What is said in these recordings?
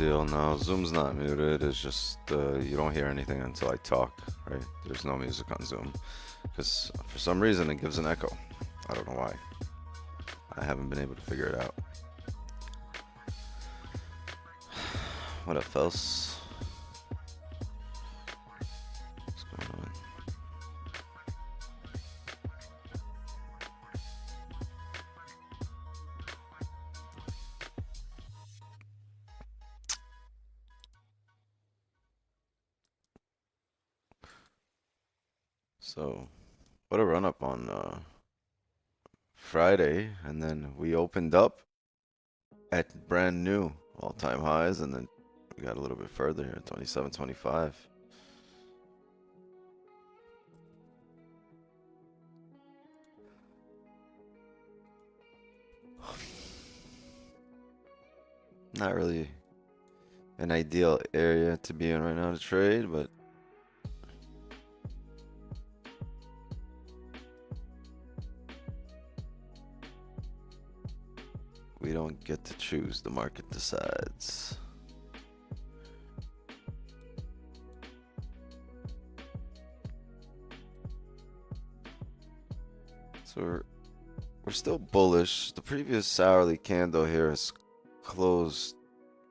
deal. No, Zoom's not muted. It's just you don't hear anything until I talk, right? There's no music on Zoom because for some reason it gives an echo. I don't know why. I haven't been able to figure it out. What up, fellas? What's going on? So, what a run up on Friday, and then we opened up at brand new all-time highs, and then we got a little bit further here, 27.25. Not really an ideal area to be in right now to trade, but we don't get to choose, the market decides. So we're still bullish. The previous hourly candle here is closed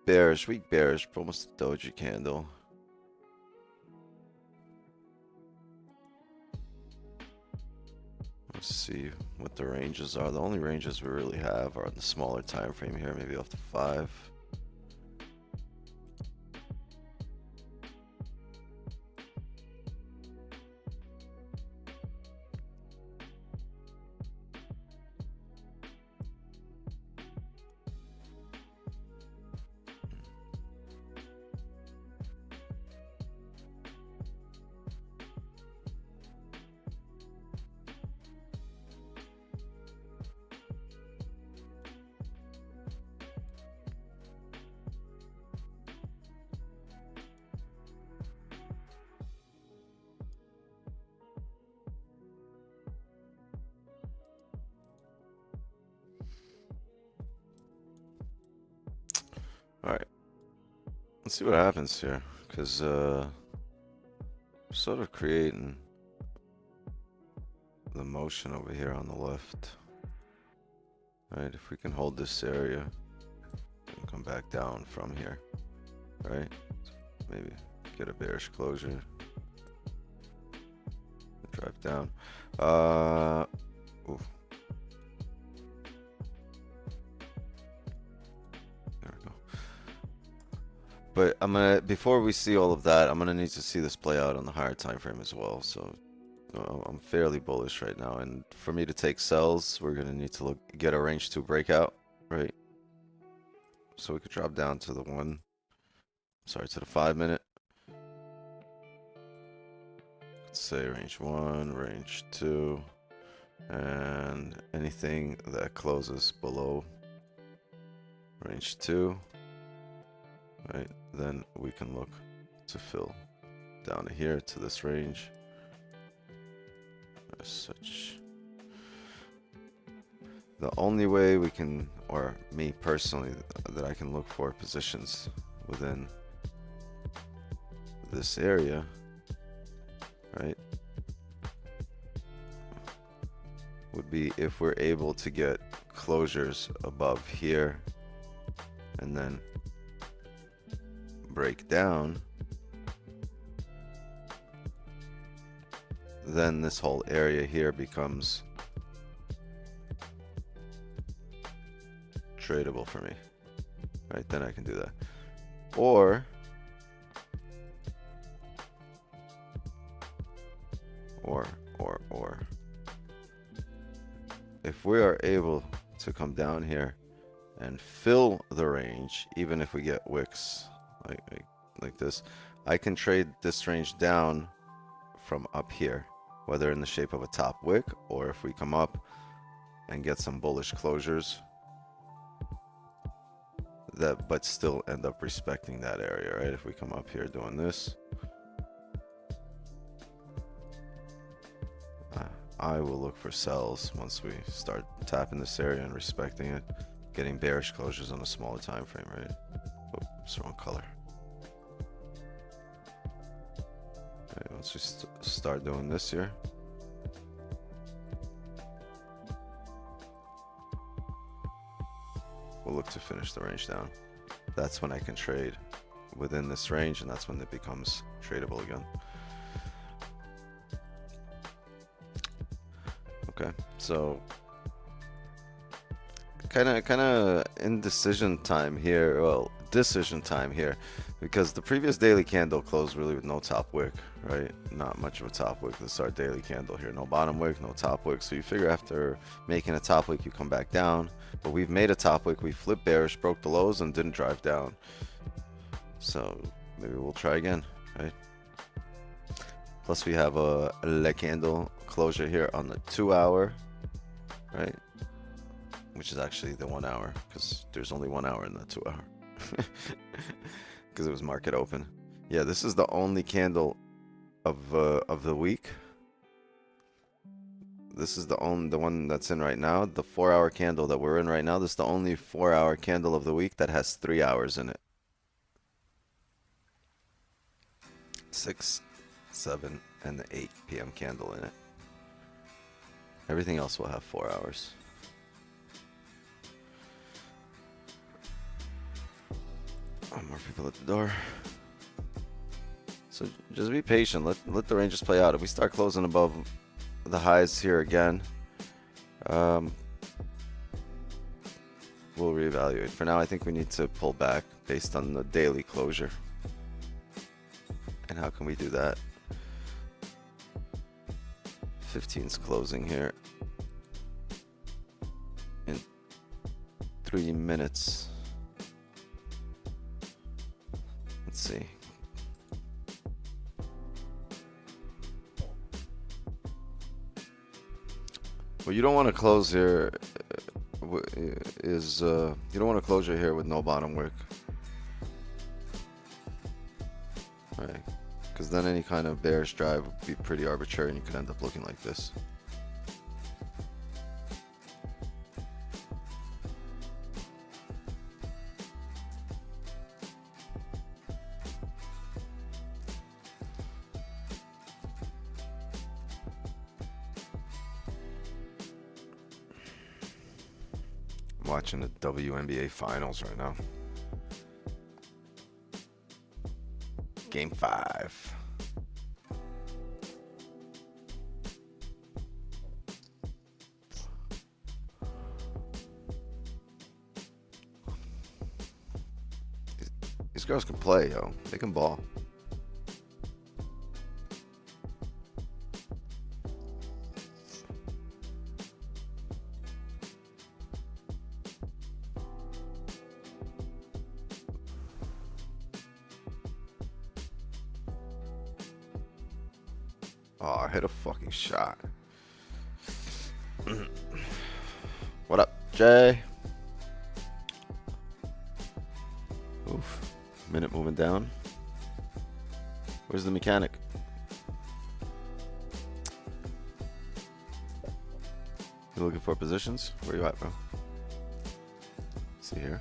bearish, weak bearish, almost a doji candle. Let's see what the ranges are. The only ranges we really have are the smaller time frame here, maybe off the 5. All right, let's see what happens here, because we're sort of creating the motion over here on the left. All right, if we can hold this area and come back down from here, right? Maybe get a bearish closure, drive down. Oof. There we go. But I'm gonna, before we see all of that, I'm gonna need to see this play out on the higher time frame as well. So I'm fairly bullish right now, and for me to take sells, we're gonna need to get a range 2 breakout, right? So we could drop down to the to the 5 minute. Let's say range 1, range 2, and anything that closes below range 2, right? Then we can look to fill down to here to this range. As such, the only way we can, or me personally, that I can look for positions within this area, right, would be if we're able to get closures above here and then break down. Then this whole area here becomes tradable for me, right? Then I can do that. Or if we are able to come down here and fill the range, even if we get wicks like this, I can trade this range down from up here, whether in the shape of a top wick, or if we come up and get some bullish closures that, but still end up respecting that area, right? If we come up here doing this, I will look for sells once we start tapping this area and respecting it, getting bearish closures on a smaller time frame, right? Oops, wrong color. Okay, once we start doing this here. We'll look to finish the range down. That's when I can trade within this range, and that's when it becomes tradable again. Okay, so kind of indecision time here. Well, decision time here, because the previous daily candle closed really with no top wick, right? Not much of a top wick. This is our daily candle here. No bottom wick, no top wick. So you figure after making a top wick, you come back down. But we've made a top wick. We flipped bearish, broke the lows, and didn't drive down. So maybe we'll try again, right? Plus we have a le candle closure here on the 2 hour, right? Which is actually the 1 hour, because there's only 1 hour in the 2 hour. Because it was market open. Yeah, this is the only candle of the week. This is the one that's in right now. The 4 hour candle that we're in right now. This is the only 4 hour candle of the week that has 3 hours in it. 6, 7, and the 8 p.m. candle in it. Everything else will have 4 hours. Oh, more people at the door. So just be patient. Let the ranges play out. If we start closing above the highs here again, we'll reevaluate. For now, I think we need to pull back based on the daily closure. And how can we do that? 15's closing here in 3 minutes. Let's see. What you don't want to close here is you don't want to close your here with no bottom wick. Right. Because then any kind of bearish drive would be pretty arbitrary and you could end up looking like this. I'm watching the WNBA finals right now. Game 5. These girls can play, yo. They can ball. Oh, I hit a fucking shot. What up, Jay? Oof. Minute moving down. Where's the mechanic? You looking for positions? Where you at, bro? See here.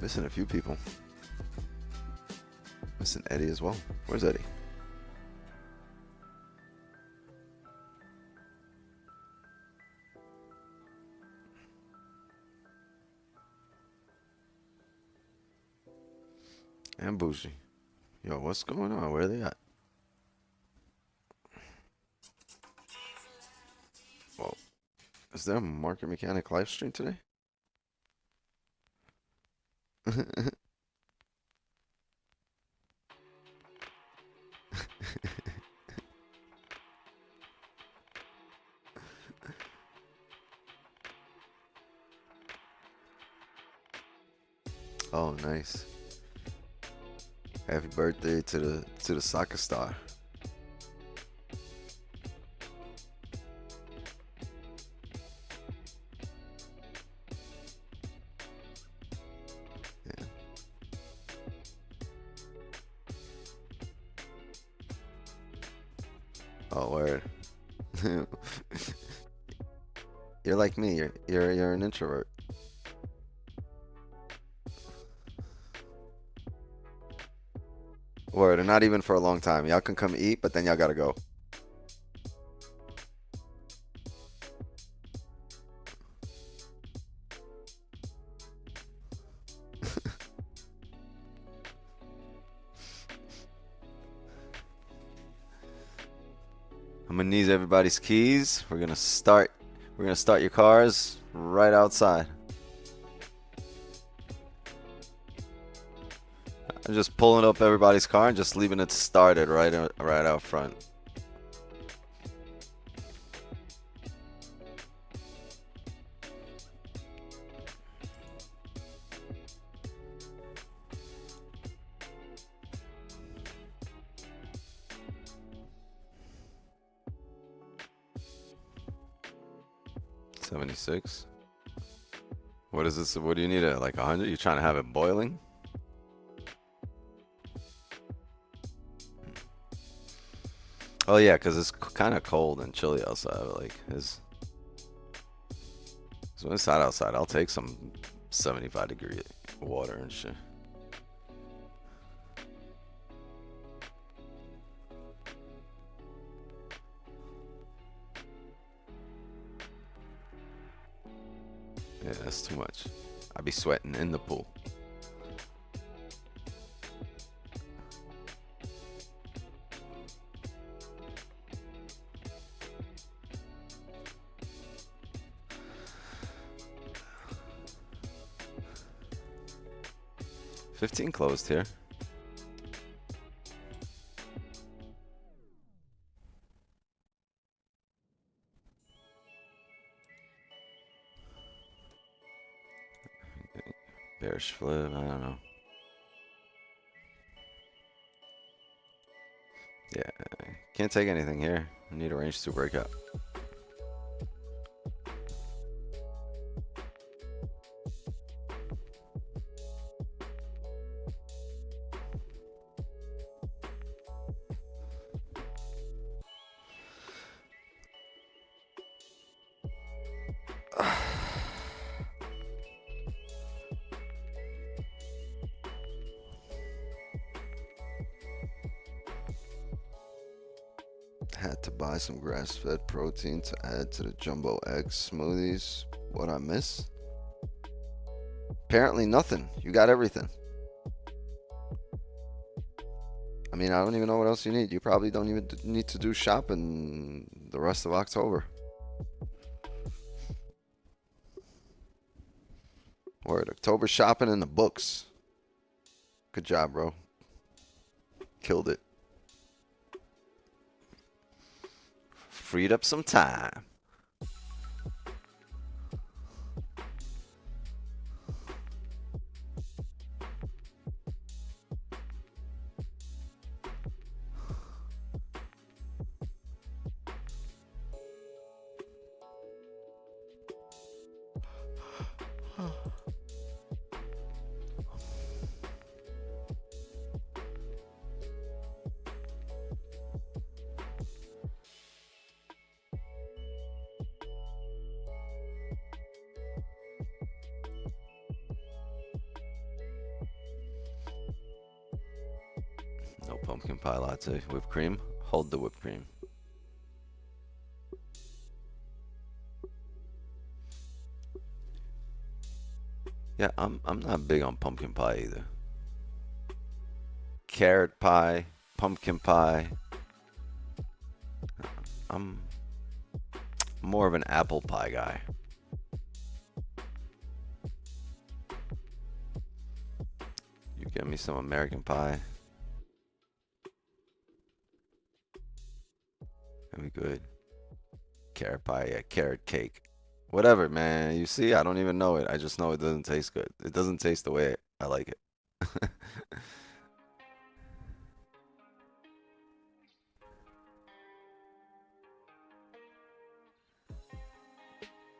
Missing a few people. Missing Eddie as well. Where's Eddie? And Bougie. Yo, what's going on? Where are they at? Well, is there a market mechanic live stream today? Oh, nice. Happy birthday to the soccer star. Oh, word. You're like me. You're an introvert. Word, and not even for a long time. Y'all can come eat, but then y'all gotta go. I'm gonna need everybody's keys. We're gonna start. We're gonna start your cars right outside. I'm just pulling up everybody's car and just leaving it started right out front. $76. What is this? What do you need? Like 100? You trying to have it boiling? Oh yeah, because it's kind of cold and chilly outside. Like so when it's hot outside, I'll take some 75-degree water and shit. Yeah, that's too much. I'd be sweating in the pool. $15 closed here. Bearish flip, I don't know. Yeah, can't take anything here. I need a range 2 breakout. Had to buy some grass-fed protein to add to the jumbo egg smoothies. What I miss? Apparently nothing. You got everything. I mean, I don't even know what else you need. You probably don't even need to do shopping the rest of October. Word, October shopping in the books. Good job, bro. Killed it. Freed up some time. No pumpkin pie latte. Whipped cream. Hold the whipped cream. Yeah, I'm not big on pumpkin pie either. Carrot pie, pumpkin pie. I'm more of an apple pie guy. You get me some American pie. That'd be good. Carrot pie, yeah, carrot cake. Whatever, man. You see, I don't even know it. I just know it doesn't taste good. It doesn't taste the way I like it.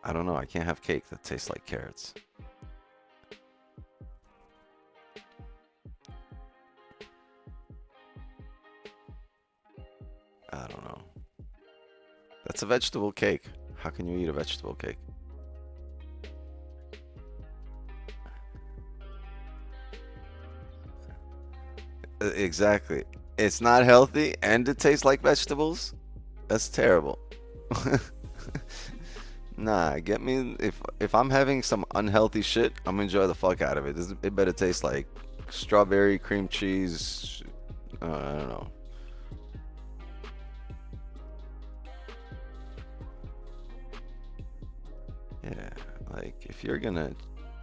I don't know. I can't have cake that tastes like carrots. I don't know. That's a vegetable cake. How can you eat a vegetable cake? Exactly. It's not healthy and it tastes like vegetables. That's terrible. Nah, get me if I'm having some unhealthy shit, I'm gonna enjoy the fuck out of it. It better taste like strawberry cream cheese. I don't know. Yeah, like if you're gonna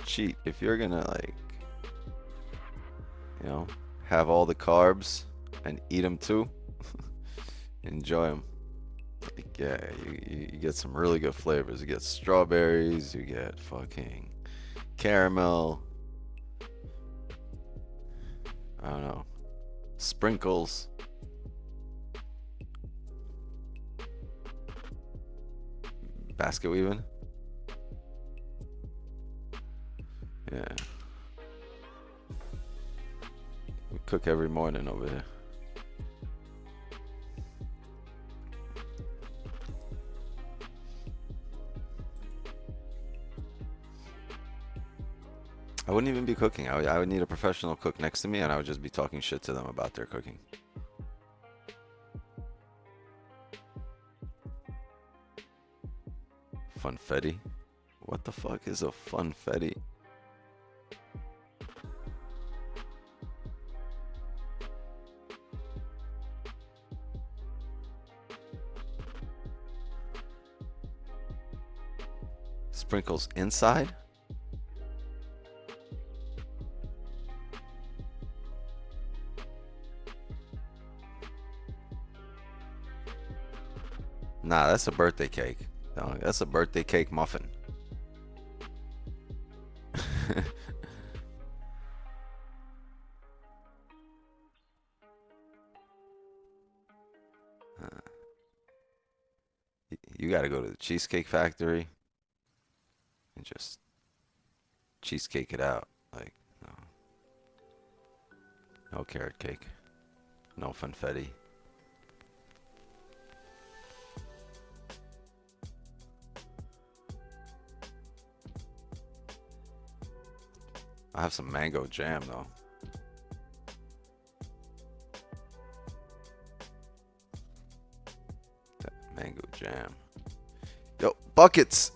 cheat, if you're gonna like, you know, have all the carbs and eat them too, enjoy them. Like, yeah, you get some really good flavors. You get strawberries, you get fucking caramel. I don't know, sprinkles. Basket weaving. Yeah, we cook every morning over here. I wouldn't even be cooking. I would need a professional cook next to me, and I would just be talking shit to them about their cooking. Funfetti? What the fuck is a funfetti? Sprinkles inside? Nah, that's a birthday cake. No, that's a birthday cake muffin. You gotta go to the Cheesecake Factory and just cheesecake it out. Like, no, no carrot cake, no funfetti. I have some mango jam though. That mango jam. Yo, buckets.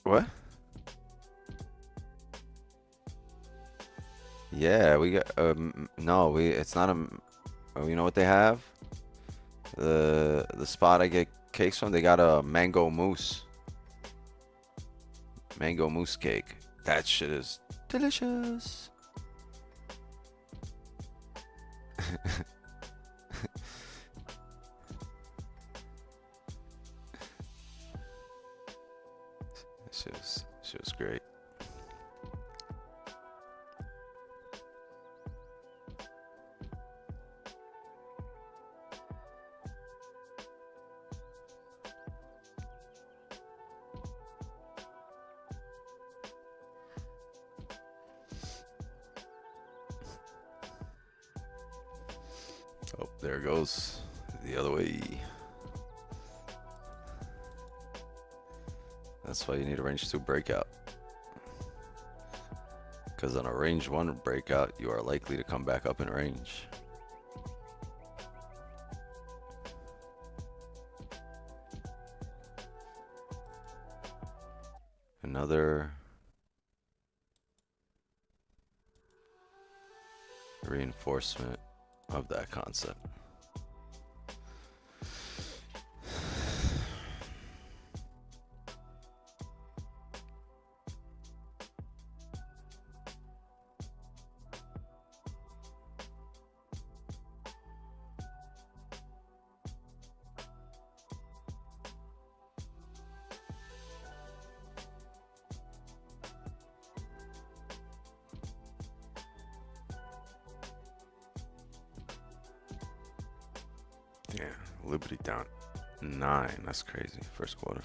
What? Yeah, we got no, it's not a oh, you know what they have? The spot I get cakes from, they got a mango mousse. Mango mousse cake. That shit is delicious. She was great. Oh, there it goes the other way. That's why you need a range 2 breakout. Because on a range 1 breakout, you are likely to come back up in range. Another reinforcement of that concept. Yeah, Liberty down 9. That's crazy. First quarter.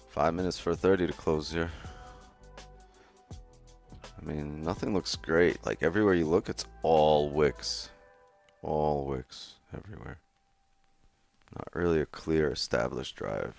5 minutes for 30 to close here. I mean, nothing looks great. Like everywhere you look, it's all wicks. All wicks everywhere. Not really a clear established drive.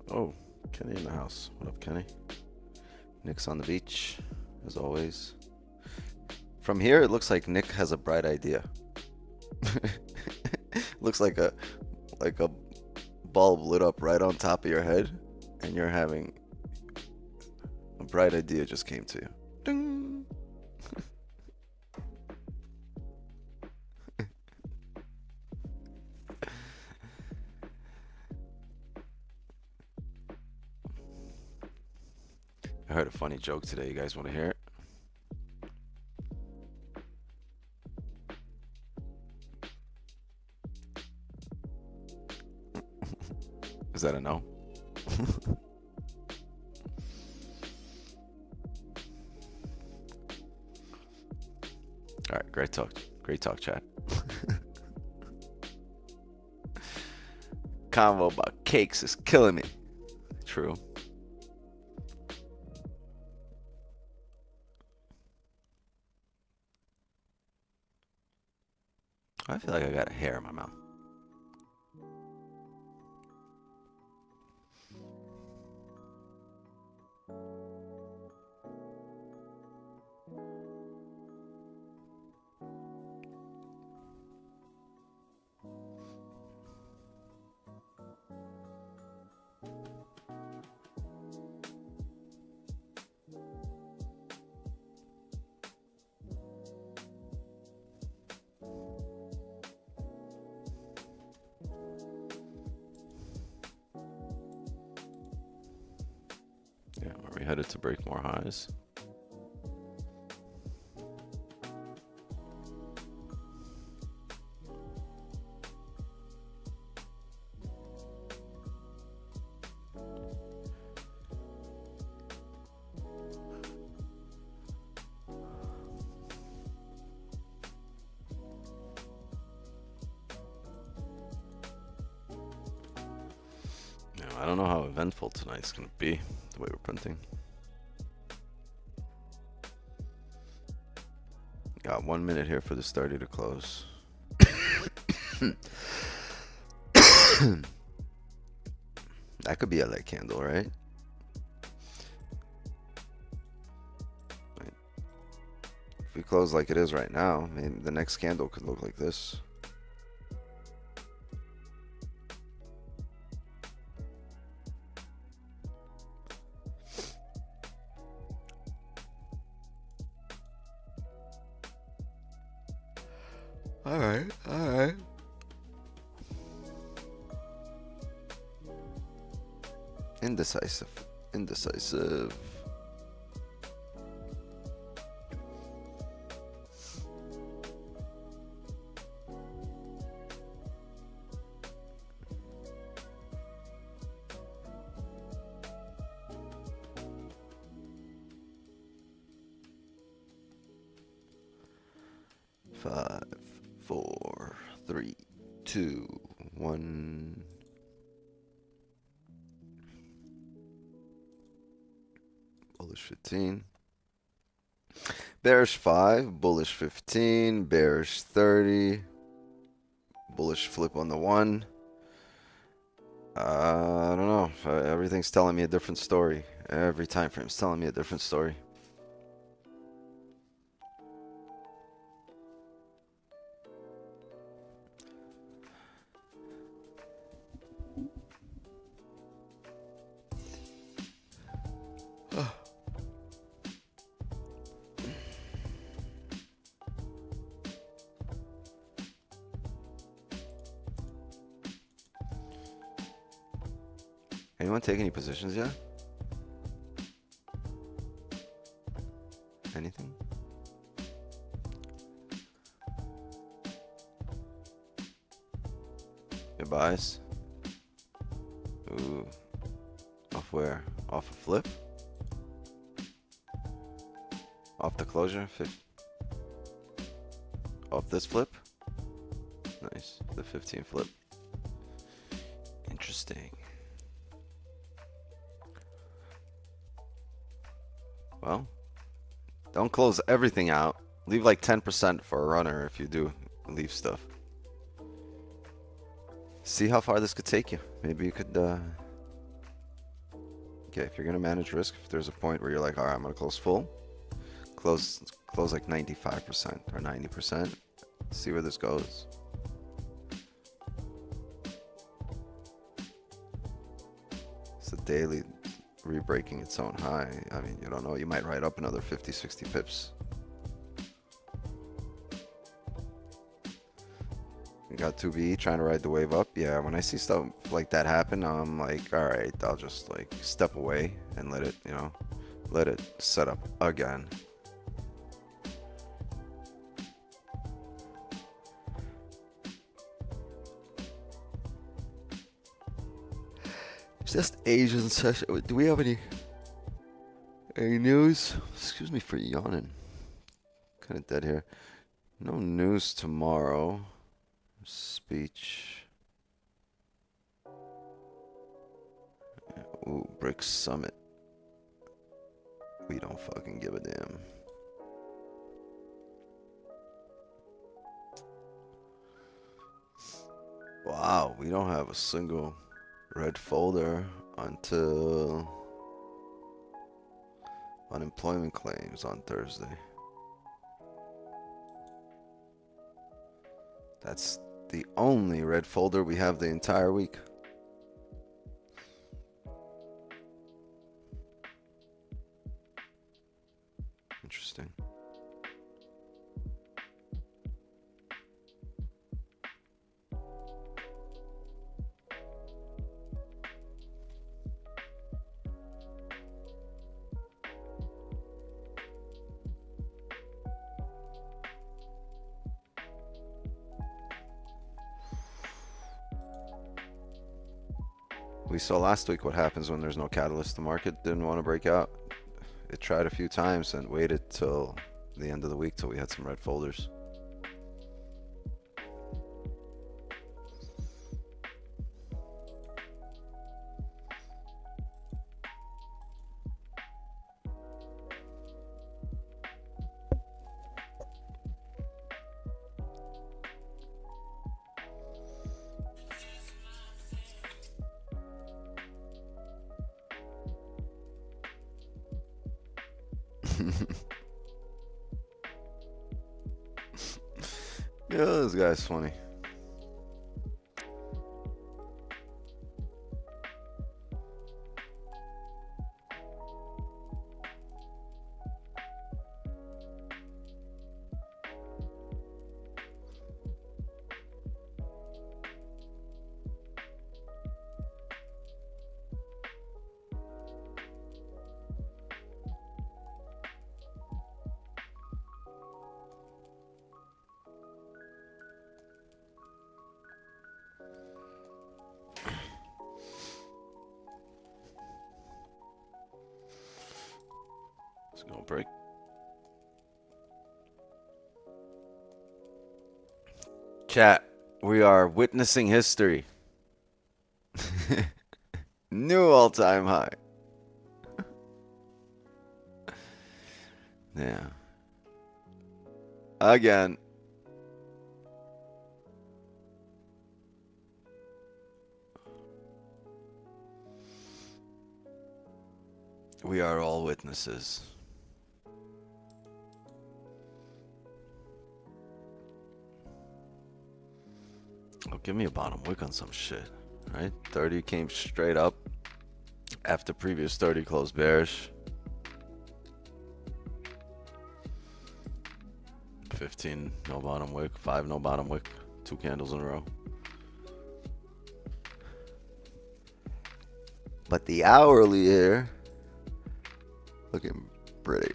Oh, Kenny in the house. What up, Kenny? Nick's on the beach, as always. From here, it looks like Nick has a bright idea. Looks like a bulb lit up right on top of your head, and you're having a bright idea just came to you. Ding! I heard a funny joke today. You guys want to hear it? Is that a no? All right, great talk. Great talk, chat. Convo about cakes is killing me. True. I feel like I got a hair in my mouth. Yeah, are we headed to break more highs? I don't know how eventful tonight's gonna be, the way we're printing. Got 1 minute here for this 30 to close. That could be a light candle, right? If we close like it is right now, maybe the next candle could look like this. All right. Indecisive. 5, 4, 3, 2, 1. Bullish 15. Bearish 5, bullish 15, bearish 30, bullish flip on the 1. I don't know. Everything's telling me a different story. Every time frame's telling me a different story. Anyone take any positions yet? Anything? Your buys? Ooh. Off where? Off a flip? Off the closure? Off this flip? Nice. The 15 flip. Interesting. Well, don't close everything out. Leave like 10% for a runner if you do leave stuff. See how far this could take you. Maybe you could, okay, if you're going to manage risk, if there's a point where you're like, all right, I'm going to close full, close like 95% or 90%. See where this goes. It's a daily re-breaking its own high. I mean, you don't know. You might ride up another 50, 60 pips. You got 2B trying to ride the wave up. Yeah, when I see stuff like that happen, I'm like, all right, I'll just like step away and let it, you know, let it set up again. It's just Asian session. Do we have any news? Excuse me for yawning. Kind of dead here. No news tomorrow. Speech. Ooh, BRICS Summit. We don't fucking give a damn. Wow, we don't have a single red folder until unemployment claims on Thursday. That's the only red folder we have the entire week. Interesting. We saw last week what happens when there's no catalyst. The market didn't want to break out. It tried a few times and waited till the end of the week till we had some red folders. Yeah, this guy's funny. It's gonna break. Chat, we are witnessing history. New all-time high. Yeah. Again. We are all witnesses. Oh, give me a bottom wick on some shit, right? 30 came straight up after previous 30 closed bearish. 15 no bottom wick, 5 no bottom wick, 2 candles in a row. But the hourly here, looking pretty.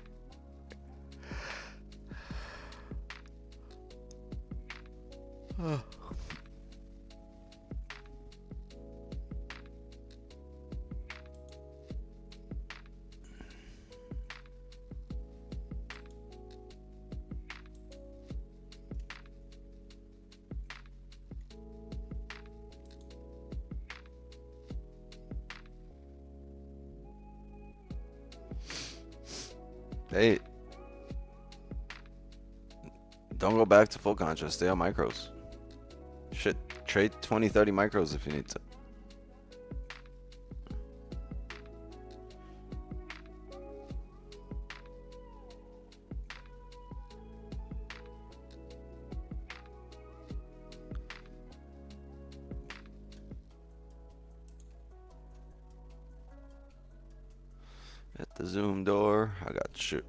Hey, don't go back to full contrast. Stay on micros. Shit, trade 20, 30 micros if you need to. At the Zoom door, I got shoot.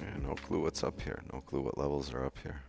Yeah, no clue what's up here. No clue what levels are up here.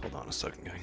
Hold on a second, gang.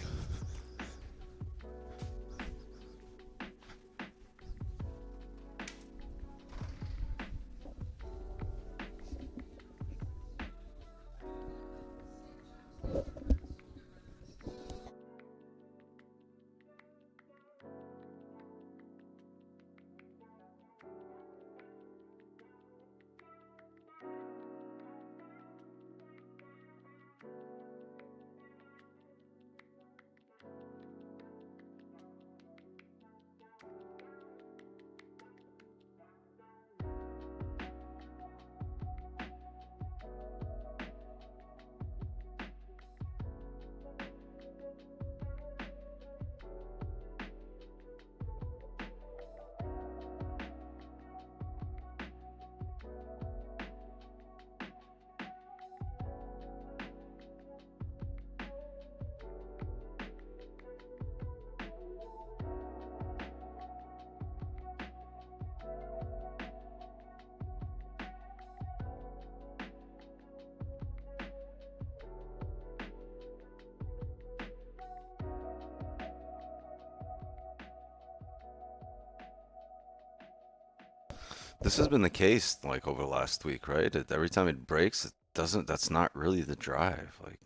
This has been the case like over the last week, right? Every time it breaks, it doesn't, that's not really the drive. Like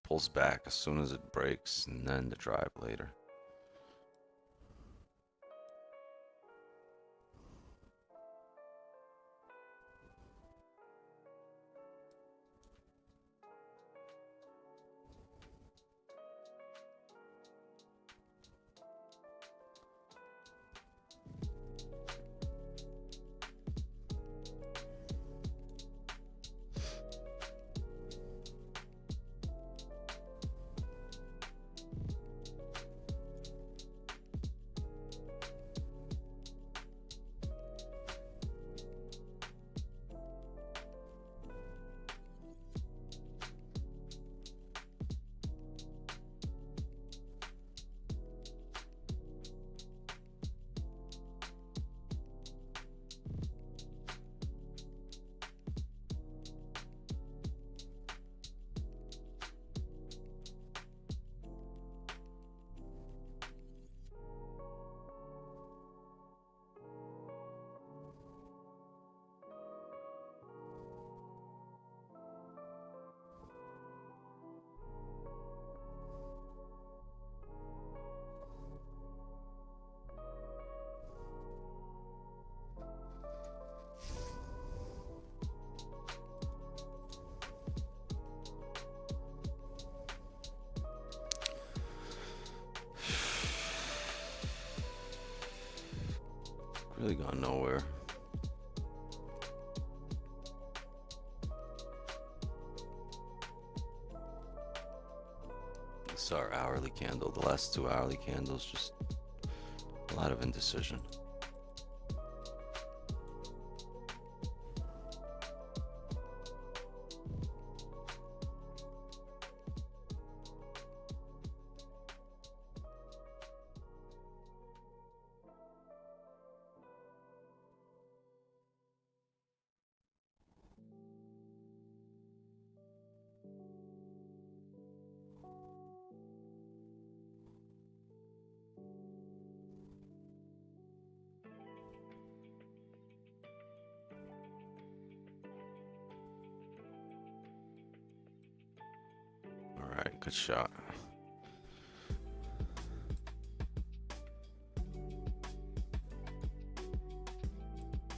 pulls back as soon as it breaks and then the drive later. Really gone nowhere. This is our hourly candle. The last two hourly candles, just a lot of indecision. Alright, good shot.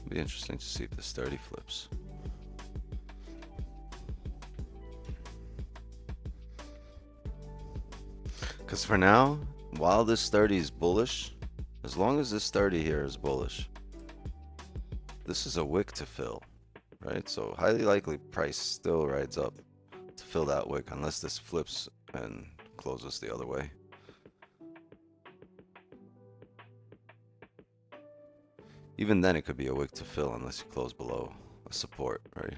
Be interesting to see if this 30 flips. Because for now, while this 30 is bullish, as long as this 30 here is bullish, this is a wick to fill, right? So highly likely price still rides up to fill that wick unless this flips and closes the other way. Even then it could be a wick to fill unless you close below a support, right?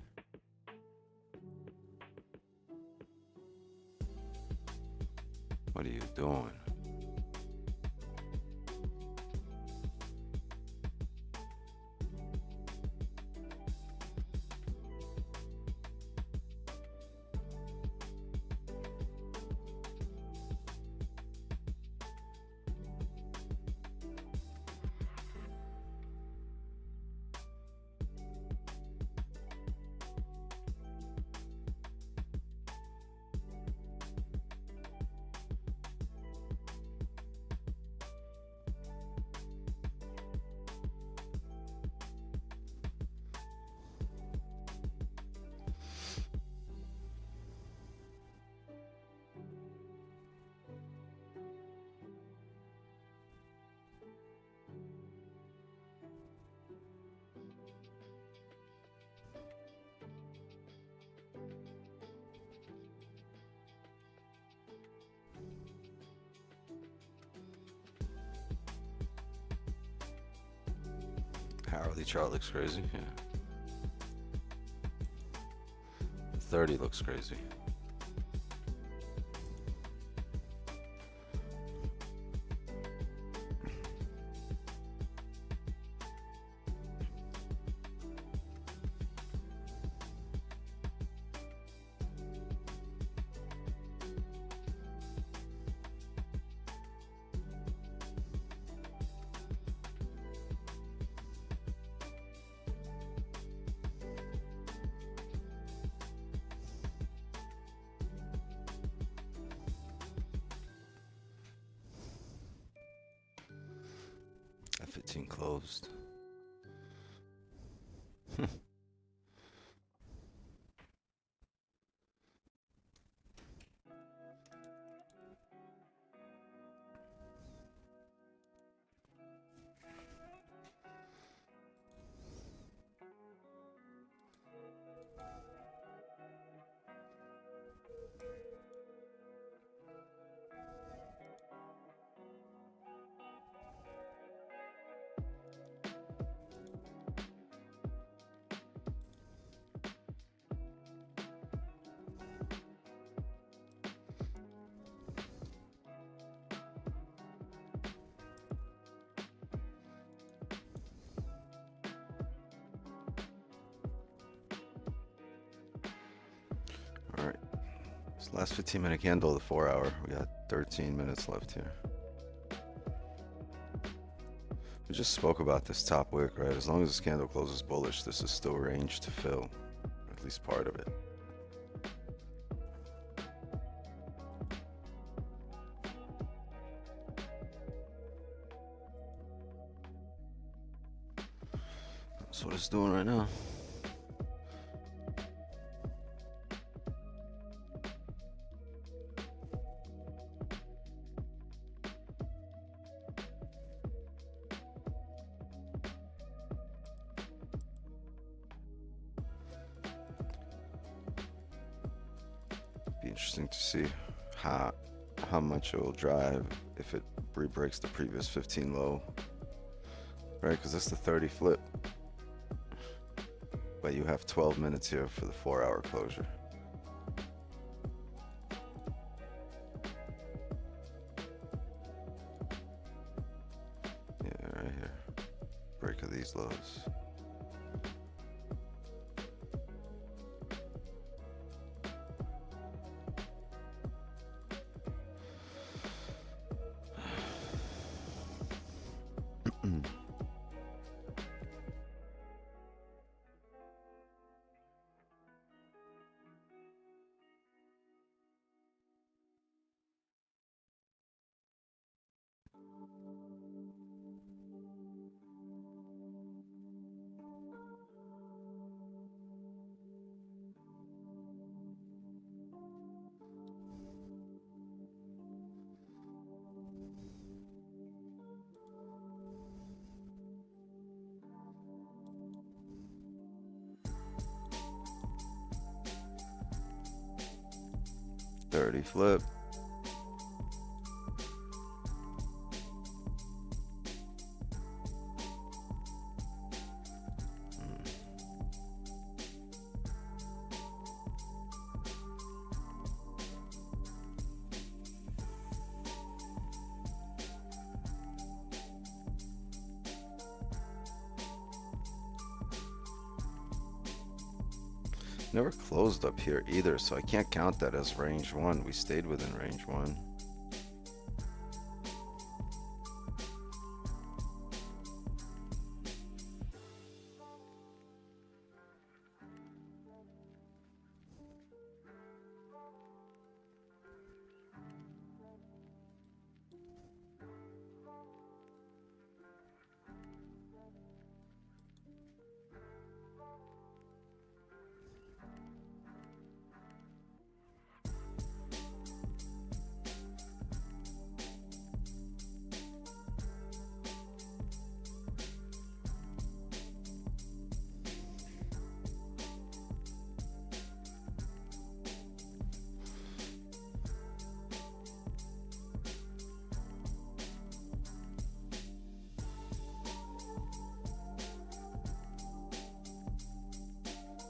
What are you doing? Hourly chart looks crazy, yeah. 30 looks crazy. F15 closed. All right, this last 15-minute candle, the 4-hour. We got 13 minutes left here. We just spoke about this top wick, right? As long as this candle closes bullish, this is still range to fill, at least part of it. That's what it's doing right now. interesting to see how much it will drive if it re-breaks the previous 15 low, right? Because that's the 30 flip, but you have 12 minutes here for the 4-hour closure. Yeah, right here, break of these lows. $30 flip. Never closed up here either, so I can't count that as range one. We stayed within range one.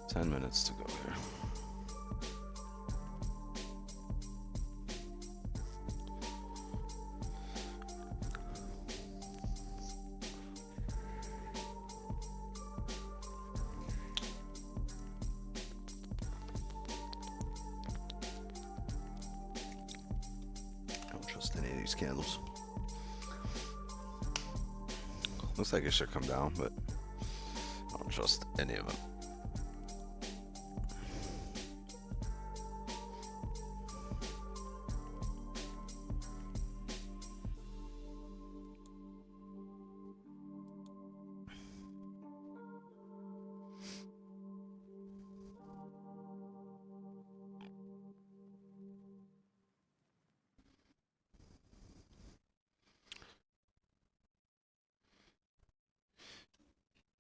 Ten minutes to go here. I don't trust any of these candles. Looks like it should come down, but I don't trust any of them.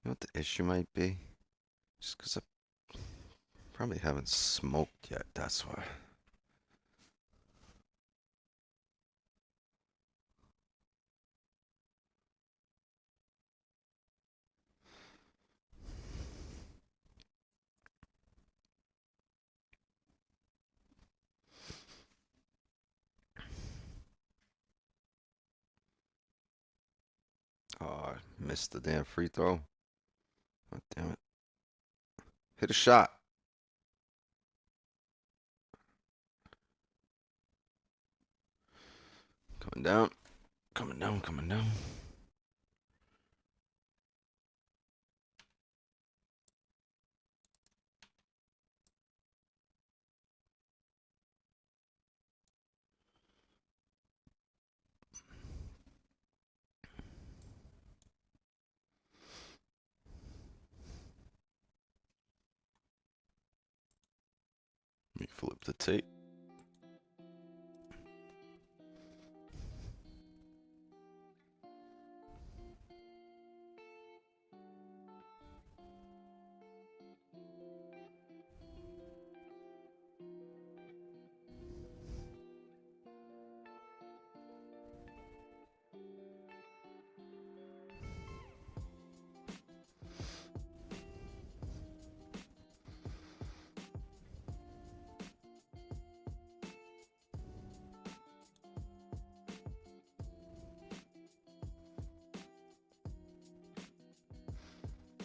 You know what the issue might be? Just because I probably haven't smoked yet, that's why. Oh, I missed the damn free throw. Oh, damn it. Hit a shot. Coming down. Coming down, coming down. Let me flip the tape.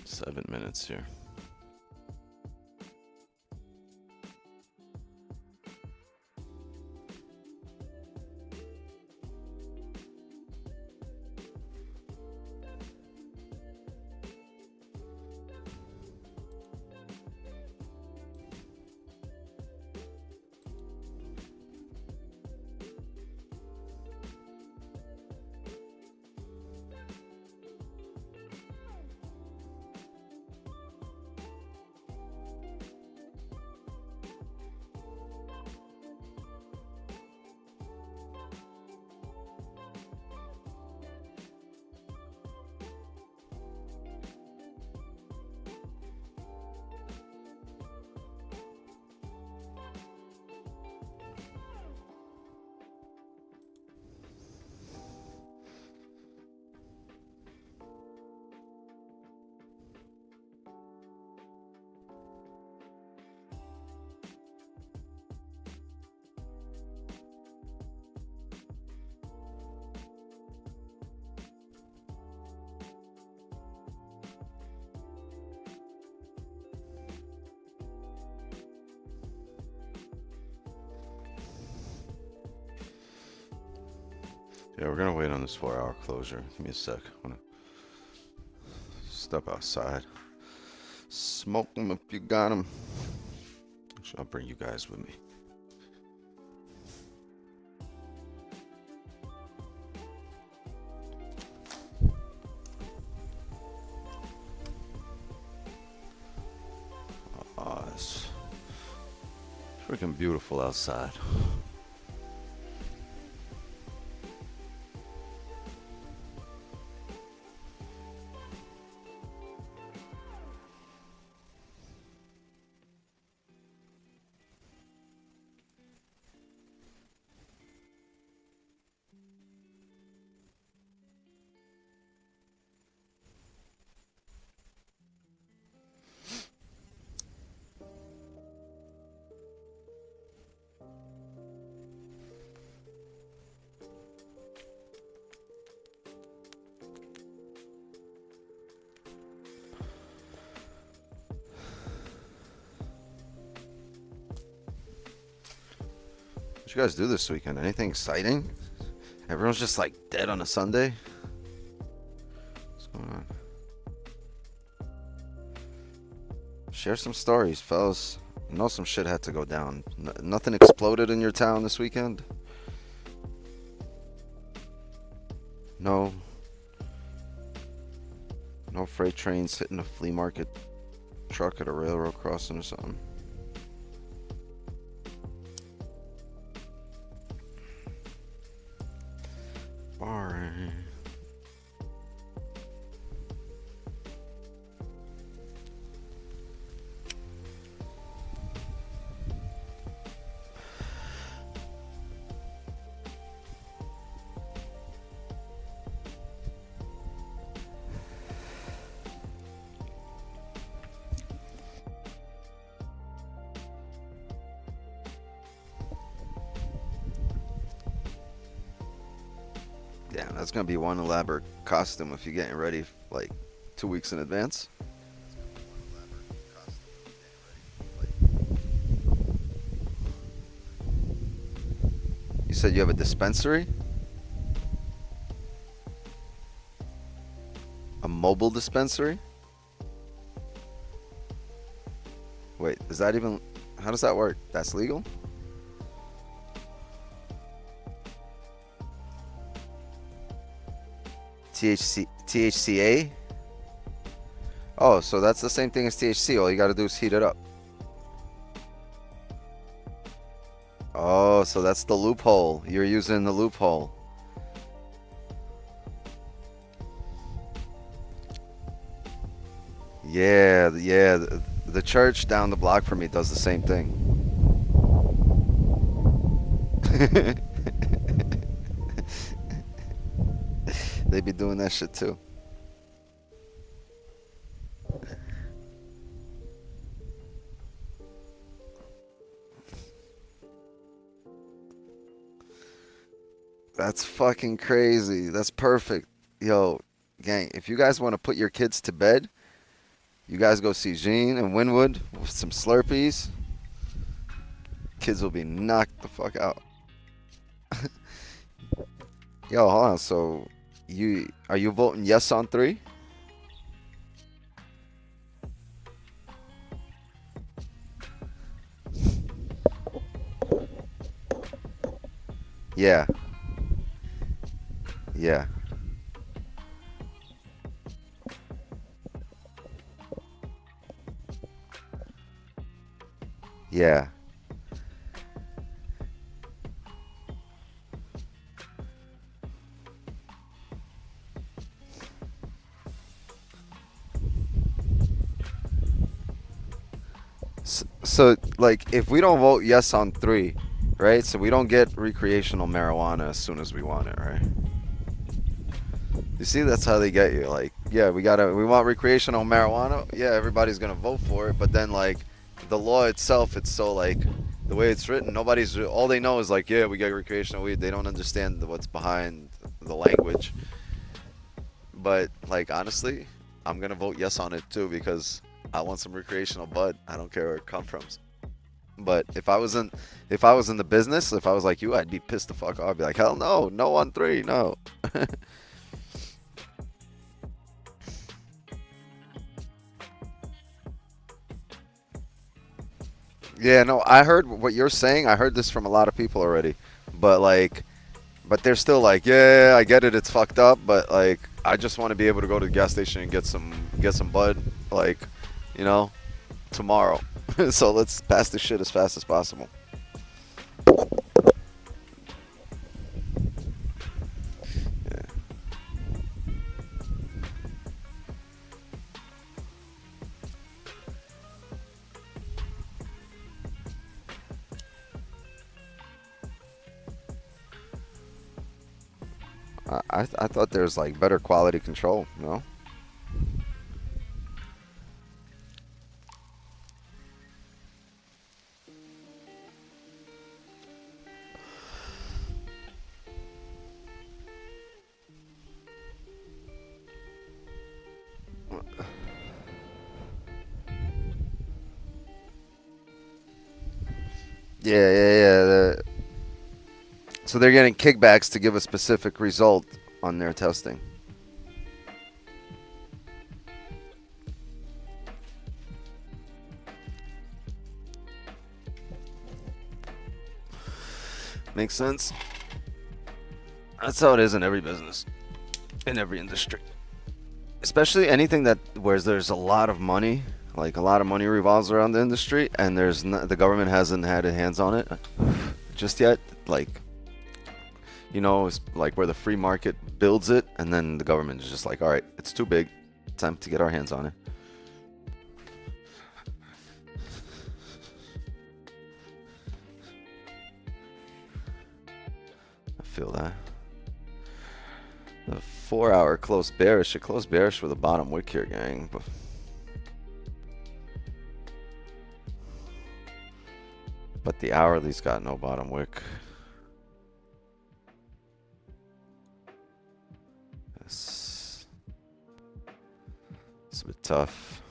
7 minutes here. Yeah, we're gonna wait on this 4-hour closure. Give me a sec. I'm gonna step outside. Smoke them if you got them. Actually, I'll bring you guys with me. Oh, it's freaking beautiful outside. What you guys do this weekend? Anything exciting? Everyone's just like dead on a Sunday. What's going on? Share some stories, fellas. I know some shit had to go down. Nothing exploded in your town this weekend? No. No freight trains hitting a flea market truck at a railroad crossing or something? Boring. Damn, that's gonna be one elaborate costume if you're getting ready like 2 weeks in advance. You said you have a dispensary? A mobile dispensary? Wait, is that even... How does that work? That's legal? THCA? Oh, so that's the same thing as THC. All you gotta do is heat it up. Oh, so that's the loophole. You're using the loophole. Yeah, yeah. The church down the block from me does the same thing. They be doing that shit too. That's fucking crazy. That's perfect. Yo, gang, if you guys want to put your kids to bed, You guys go see Gene and Winwood with some Slurpees. Kids will be knocked the fuck out. Yo, hold on. So, are you voting yes on 3? Yeah. Yeah. Yeah. So, like, if we don't vote yes on 3, right? So we don't get recreational marijuana as soon as we want it, right? You see, that's how they get you. Like, yeah, we want recreational marijuana. Yeah, everybody's gonna vote for it. But then, like, the law itself, it's so like the way it's written. All they know is like, yeah, we got recreational weed. They don't understand what's behind the language. But like, honestly, I'm gonna vote yes on it too because I want some recreational bud. I don't care where it comes from. But if I was in the business, if I was like you, I'd be pissed the fuck off. I'd be like, hell no, no on 3, no. Yeah, no, I heard what you're saying. I heard this from a lot of people already. But like, but they're still like, yeah, I get it, it's fucked up, but like, I just want to be able to go to the gas station and get some bud, like, you know, tomorrow. So let's pass this shit as fast as possible. Yeah. I thought there's like better quality control, no? Yeah, yeah, yeah. So they're getting kickbacks to give a specific result on their testing. Makes sense. That's how it is in every business, in every industry. Especially anything that where there's a lot of money, like a lot of money revolves around the industry, and the government hasn't had a hands on it just yet. Like, you know, it's like where the free market builds it, and then the government is just like, all right, it's too big, time to get our hands on it. I feel that. The 4-hour close bearish. It closed bearish with a bottom wick here, gang. But the hourly's got no bottom wick. It's a bit tough.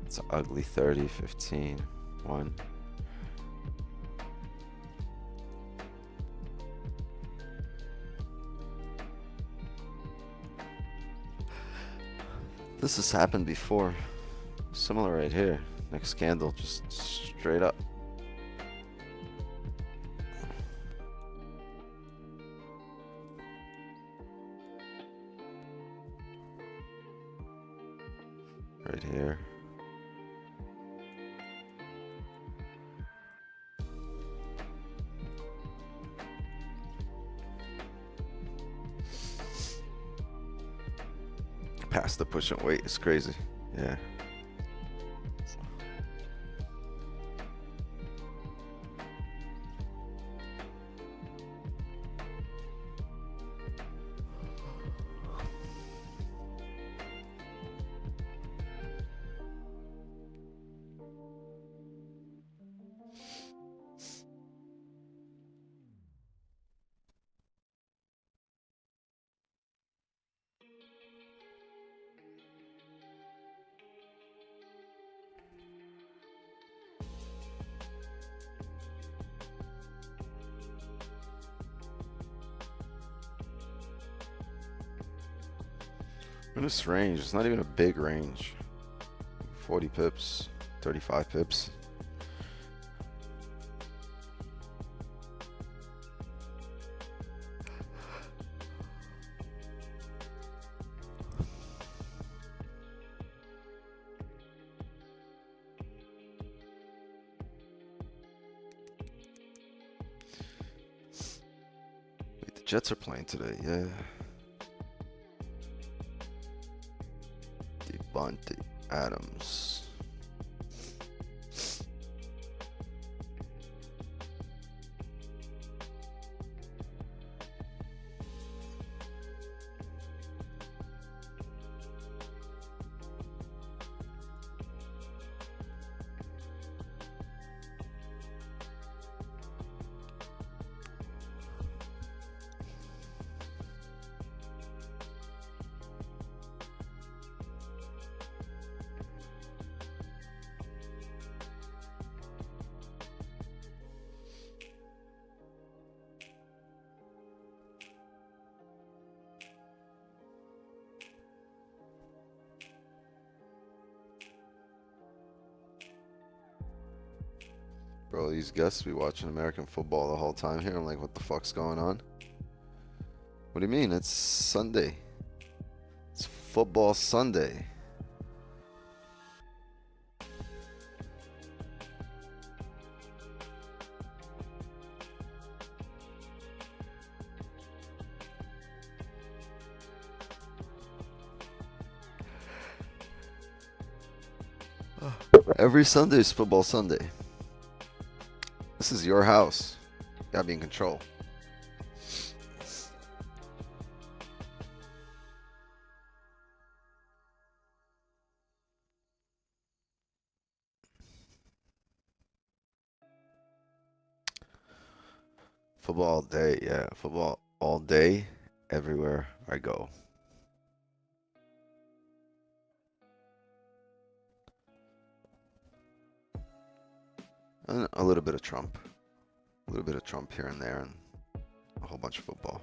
It's an ugly 30, 15, 1. This has happened before. Similar right here. Next candle, just straight up. Right here. Past the push and wait is crazy. Yeah. In this range, it's not even a big range. 40 pips, 35 pips. Wait, the Jets are playing today, yeah. Devontae Adams. Bro, these guests be watching American football the whole time here. I'm like, what the fuck's going on? What do you mean? It's Sunday. It's football Sunday. Every Sunday is football Sunday. This is your house. You gotta be in control. Football all day, yeah. Football all day, everywhere I go. And a little bit of Trump. A little bit of Trump here and there, and a whole bunch of football.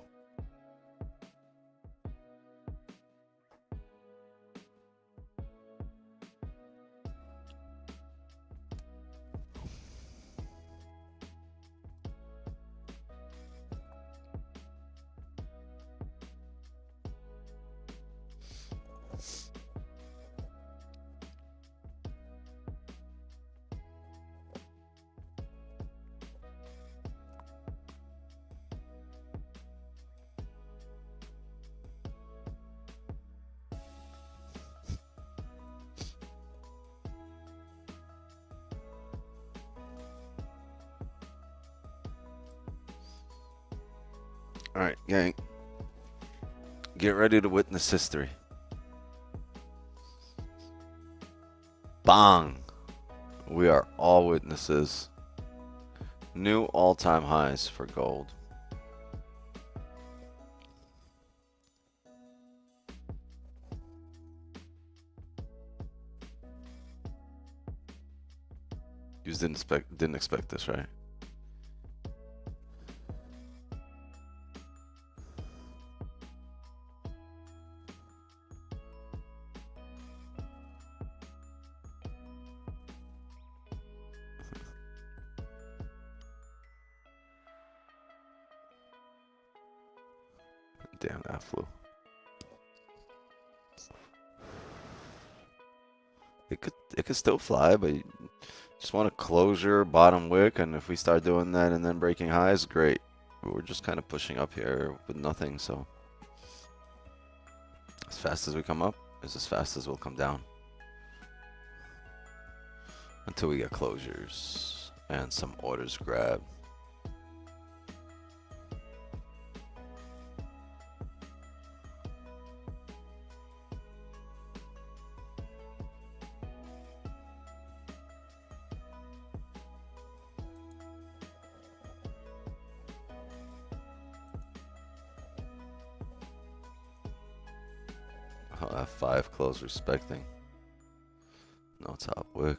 All right, gang. Get ready to witness history. Bang! We are all witnesses. New all-time highs for gold. You just didn't expect this, right? Damn, that flew. It could still fly, but you just want a closure, bottom wick, and if we start doing that and then breaking highs, great. But we're just kind of pushing up here with nothing, so as fast as we come up is as fast as we'll come down. Until we get closures and some orders grabbed. Oh, F5 close respecting. No top wick.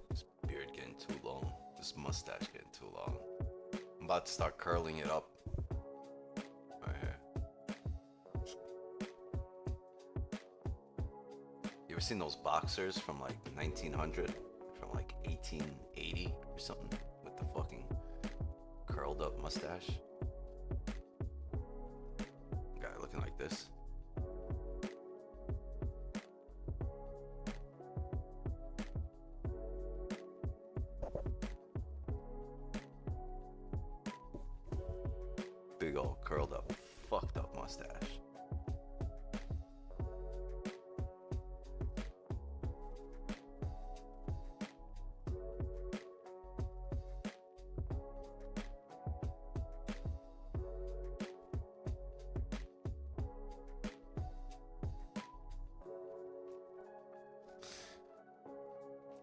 This beard getting too long. This mustache getting too long. I'm about to start curling it up. Right here. You ever seen those boxers from like 1900? From like 1880 or something? With the fucking curled up mustache? Guy looking like this. Big old curled up, fucked up mustache.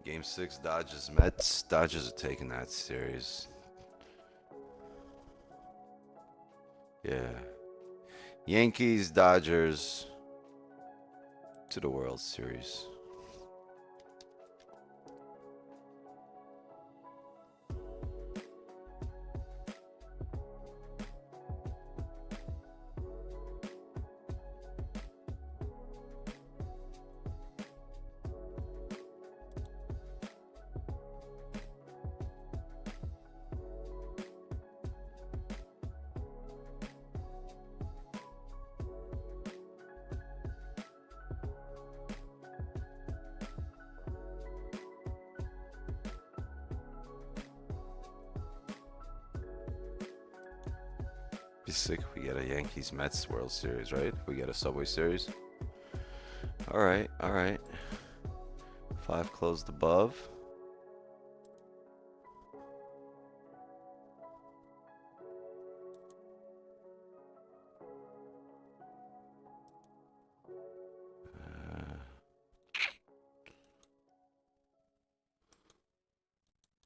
Game 6, Dodgers, Mets. Dodgers are taking that series. Yeah. Yankees, Dodgers to the World Series. Be sick if we get a Yankees Mets World Series, right? If we get a Subway Series. All right, all right. 5 closed above.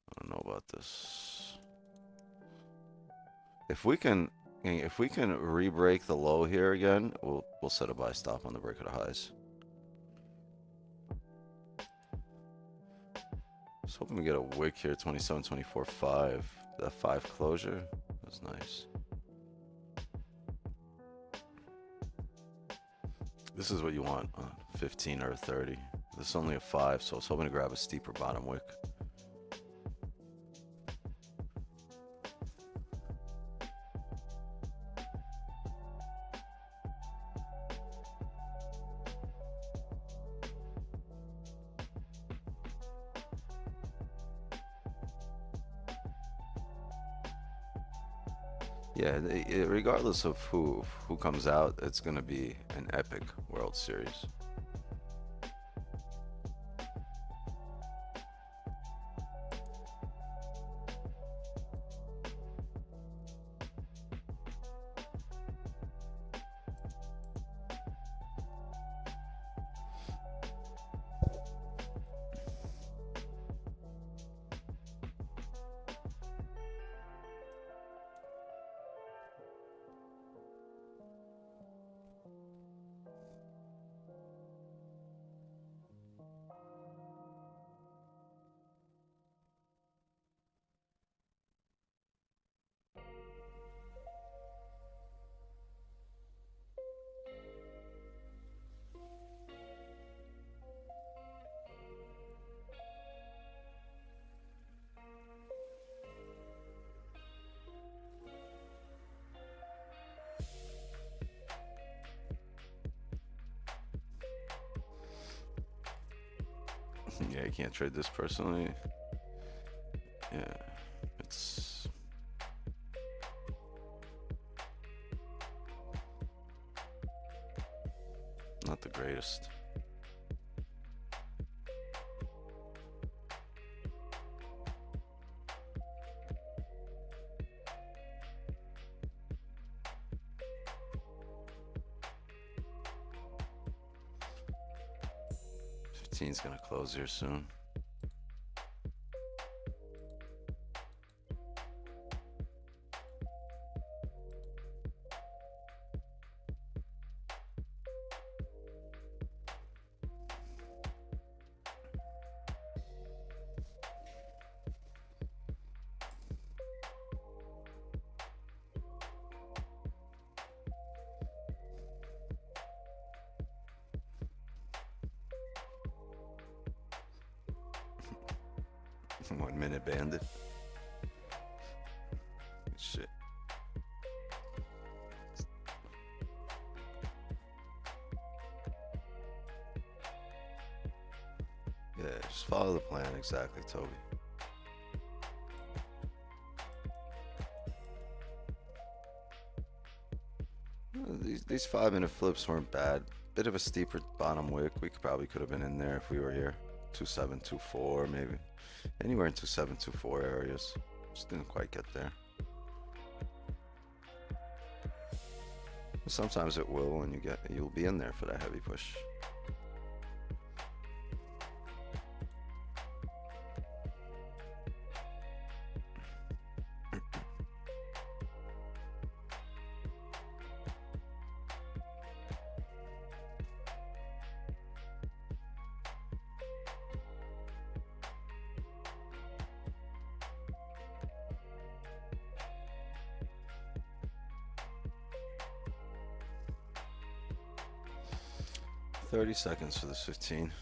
I don't know about this. If we can re-break the low here again, we'll set a buy stop on the break of the highs. I was hoping we get a wick here, 27, 24, 5. That 5 closure, that's nice. This is what you want on 15 or 30. This is only a 5, so I was hoping to grab a steeper bottom wick. Yeah, regardless of who comes out, it's gonna be an epic World Series. Yeah, I can't trade this personally. Yeah, it's not the greatest. Is gonna close here soon. 1 minute bandit. Shit. Yeah, just follow the plan exactly, Toby. These 5-minute flips weren't bad. Bit of a steeper bottom wick. We probably could have been in there if we were here. 2.7, 2.4 maybe. Anywhere in 2.7, 2.4 areas. Just didn't quite get there. Sometimes it will, and you'll be in there for that heavy push. $30 seconds for this 15.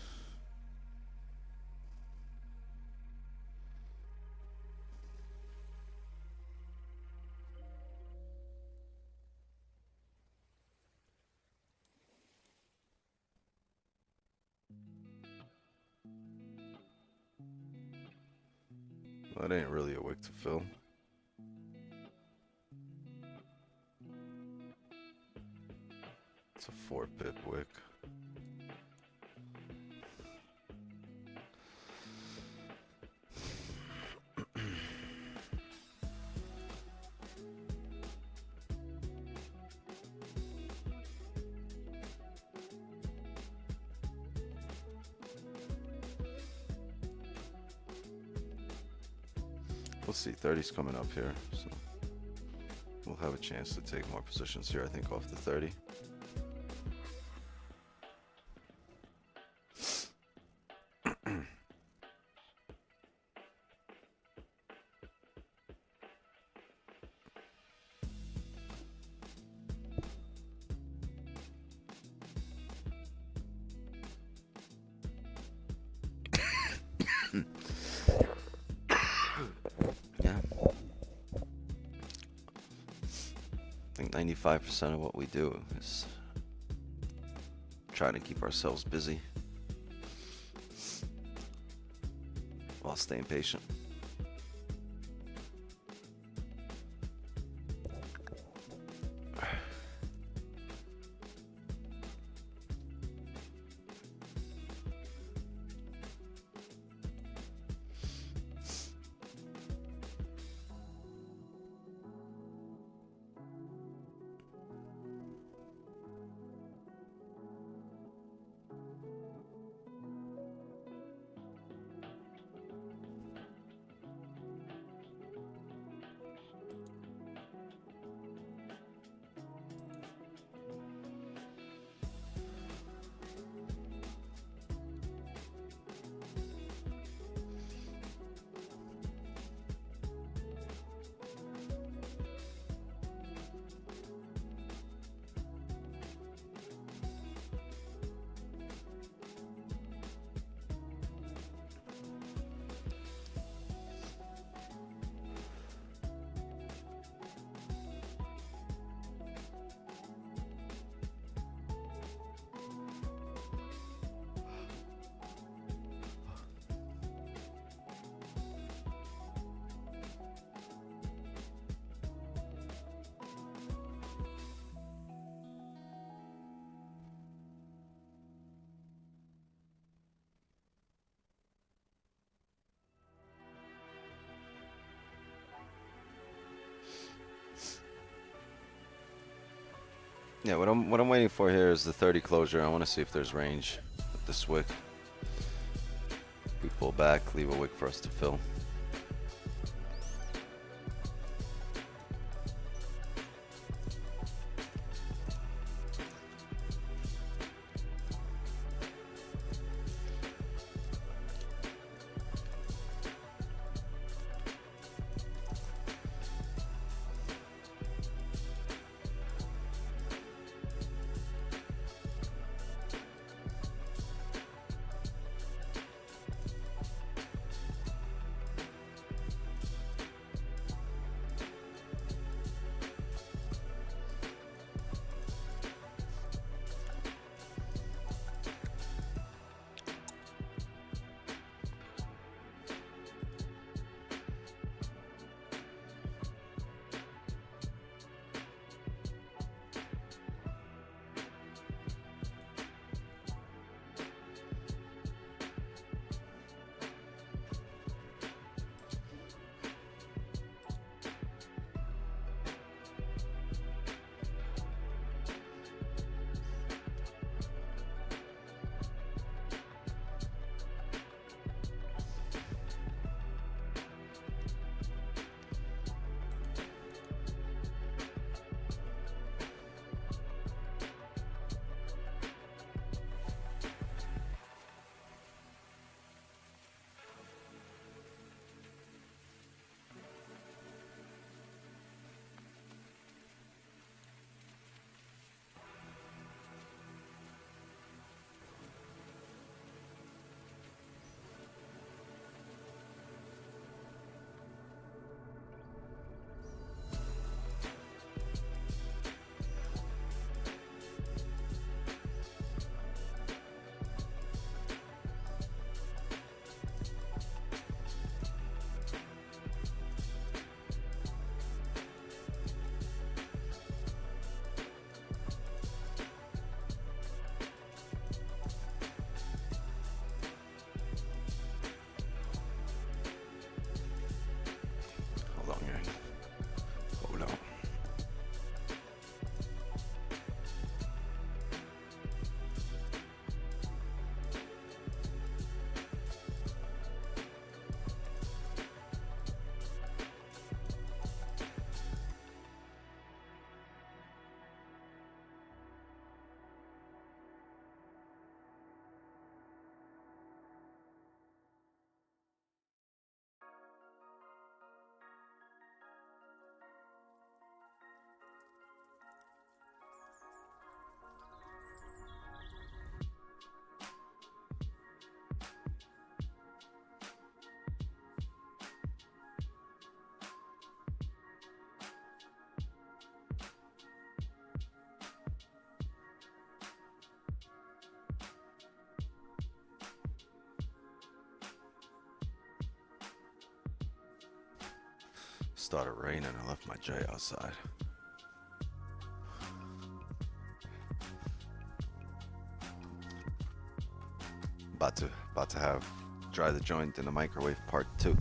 Well, that ain't really a wick to fill. It's a 4-pip wick. We'll see. 30's coming up here, so we'll have a chance to take more positions here, I think, off the 30. Yeah. I think 95% of what we do is trying to keep ourselves busy while staying patient. Yeah, what I'm waiting for here is the 30 closure. I want to see if there's range with this wick. If we pull back, leave a wick for us to fill. Started raining. I left my J outside. About to have dry the joint in the microwave part 2.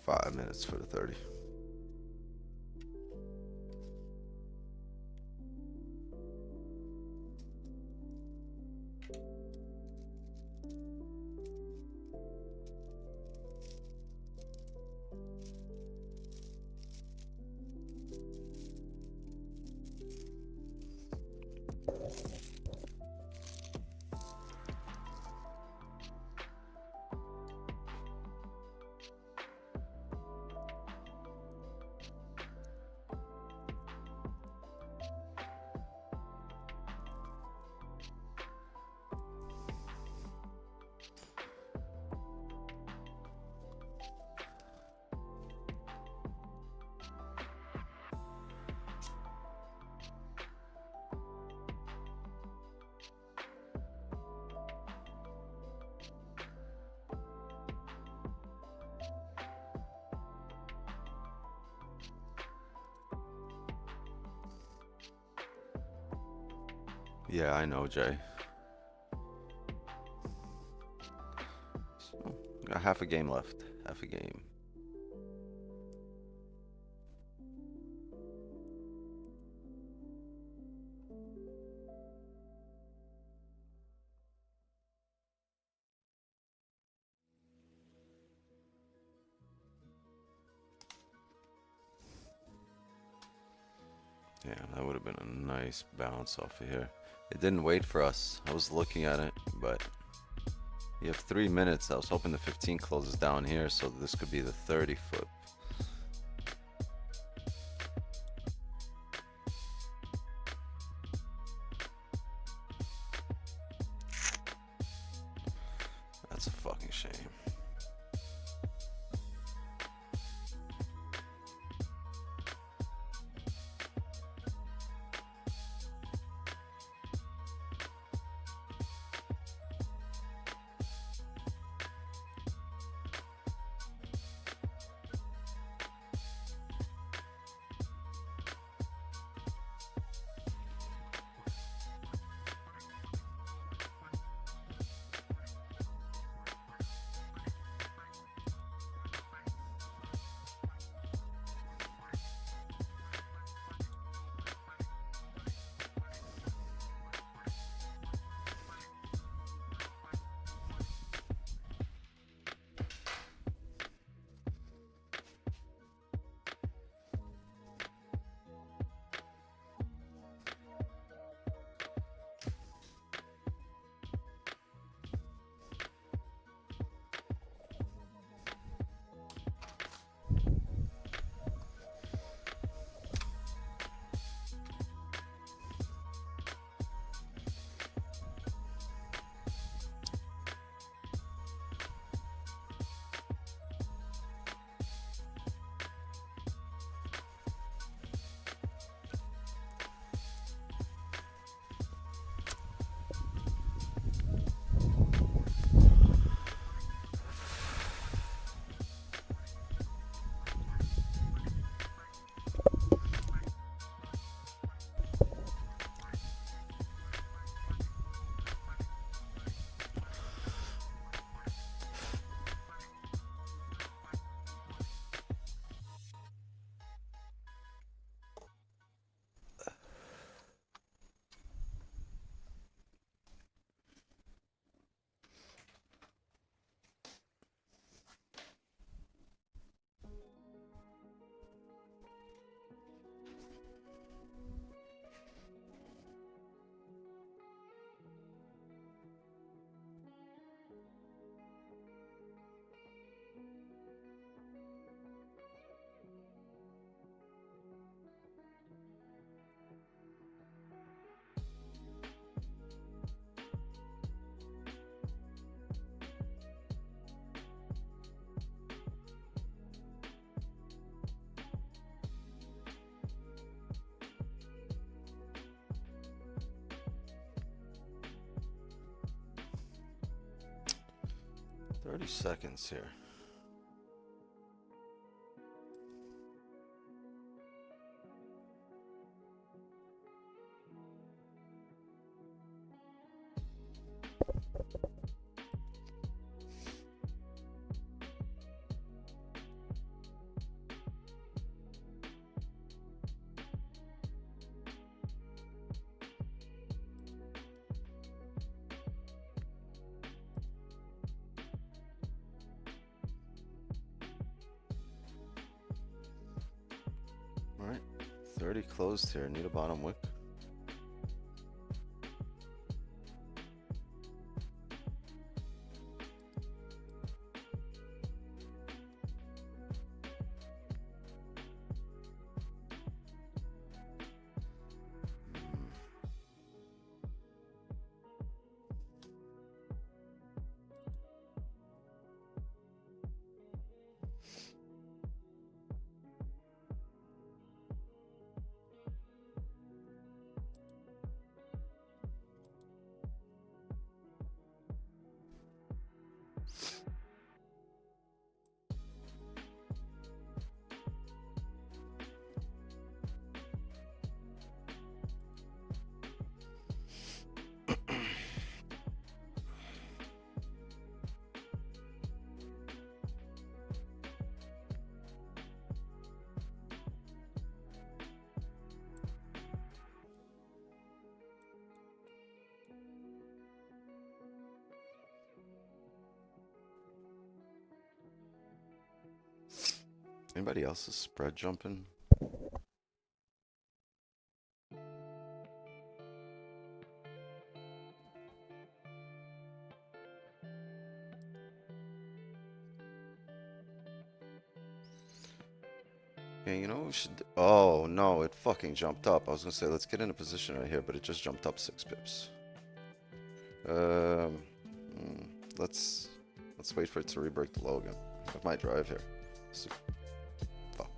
Five minutes for the 30. Yeah, I know, Jay. So, got half a game left. Half a game. Damn, that would have been a nice bounce off of here. It didn't wait for us. I was looking at it, but you have 3 minutes. I was hoping the 15 closes down here, so this could be the 30 foot. That's a fucking shame. Thirty seconds here. All right, 30 closed here. Need a bottom wick. Anybody else is spread jumping? Okay, you know what we should do? Oh no, it fucking jumped up. I was gonna say let's get in a position right here, but it just jumped up 6 pips. Um, hmm, let's wait for it to rebreak the low again. I might drive here. Fuck.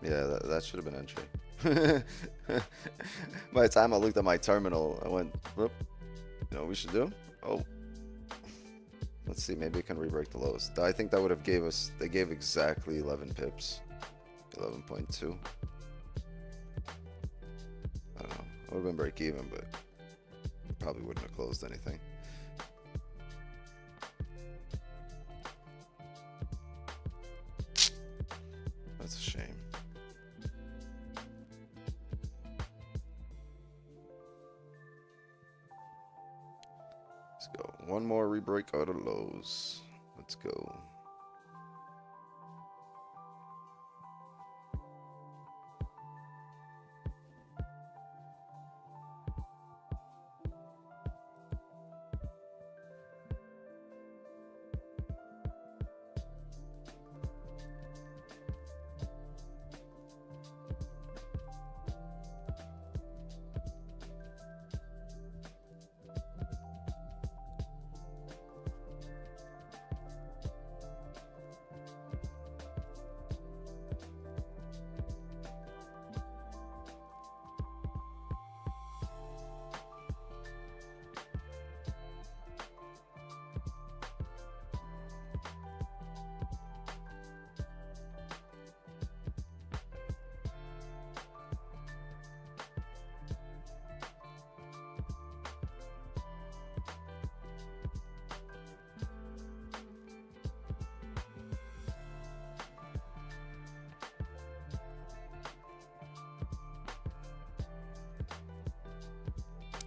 Yeah, that should have been entry. By the time I looked at my terminal, I went, whoop. You know what we should do? Oh. Let's see, maybe it can re-break the lows. I think that would have gave us, they gave exactly 11 pips. 11.2. I don't know. It would have been break even, but probably wouldn't have closed anything. That's a shame. Let's go. One more re-break out of lows. Let's go.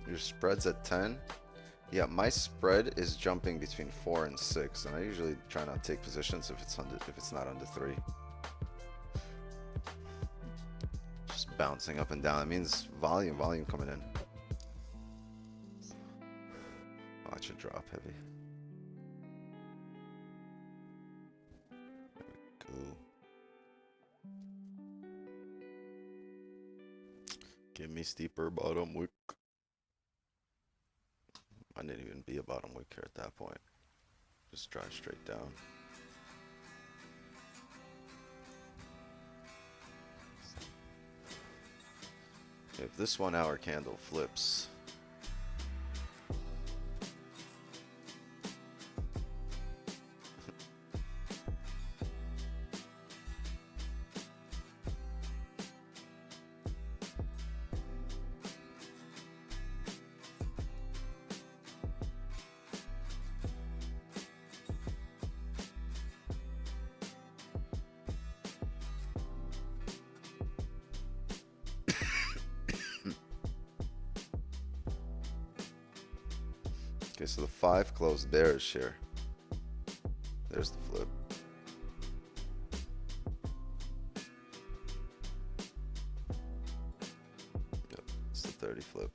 Your spread's at 10. Yeah, my spread is jumping between 4 and 6, and I usually try not to take positions if it's not under 3. Just bouncing up and down. It means volume coming in. Watch it drop heavy. There we go. Give me steeper bottom wick. I didn't even be a bottom wick here at that point. Just drive straight down. If this 1 hour candle flips, okay, so the 5 closed bearish here. There's the flip. Yep, it's the 30 flip.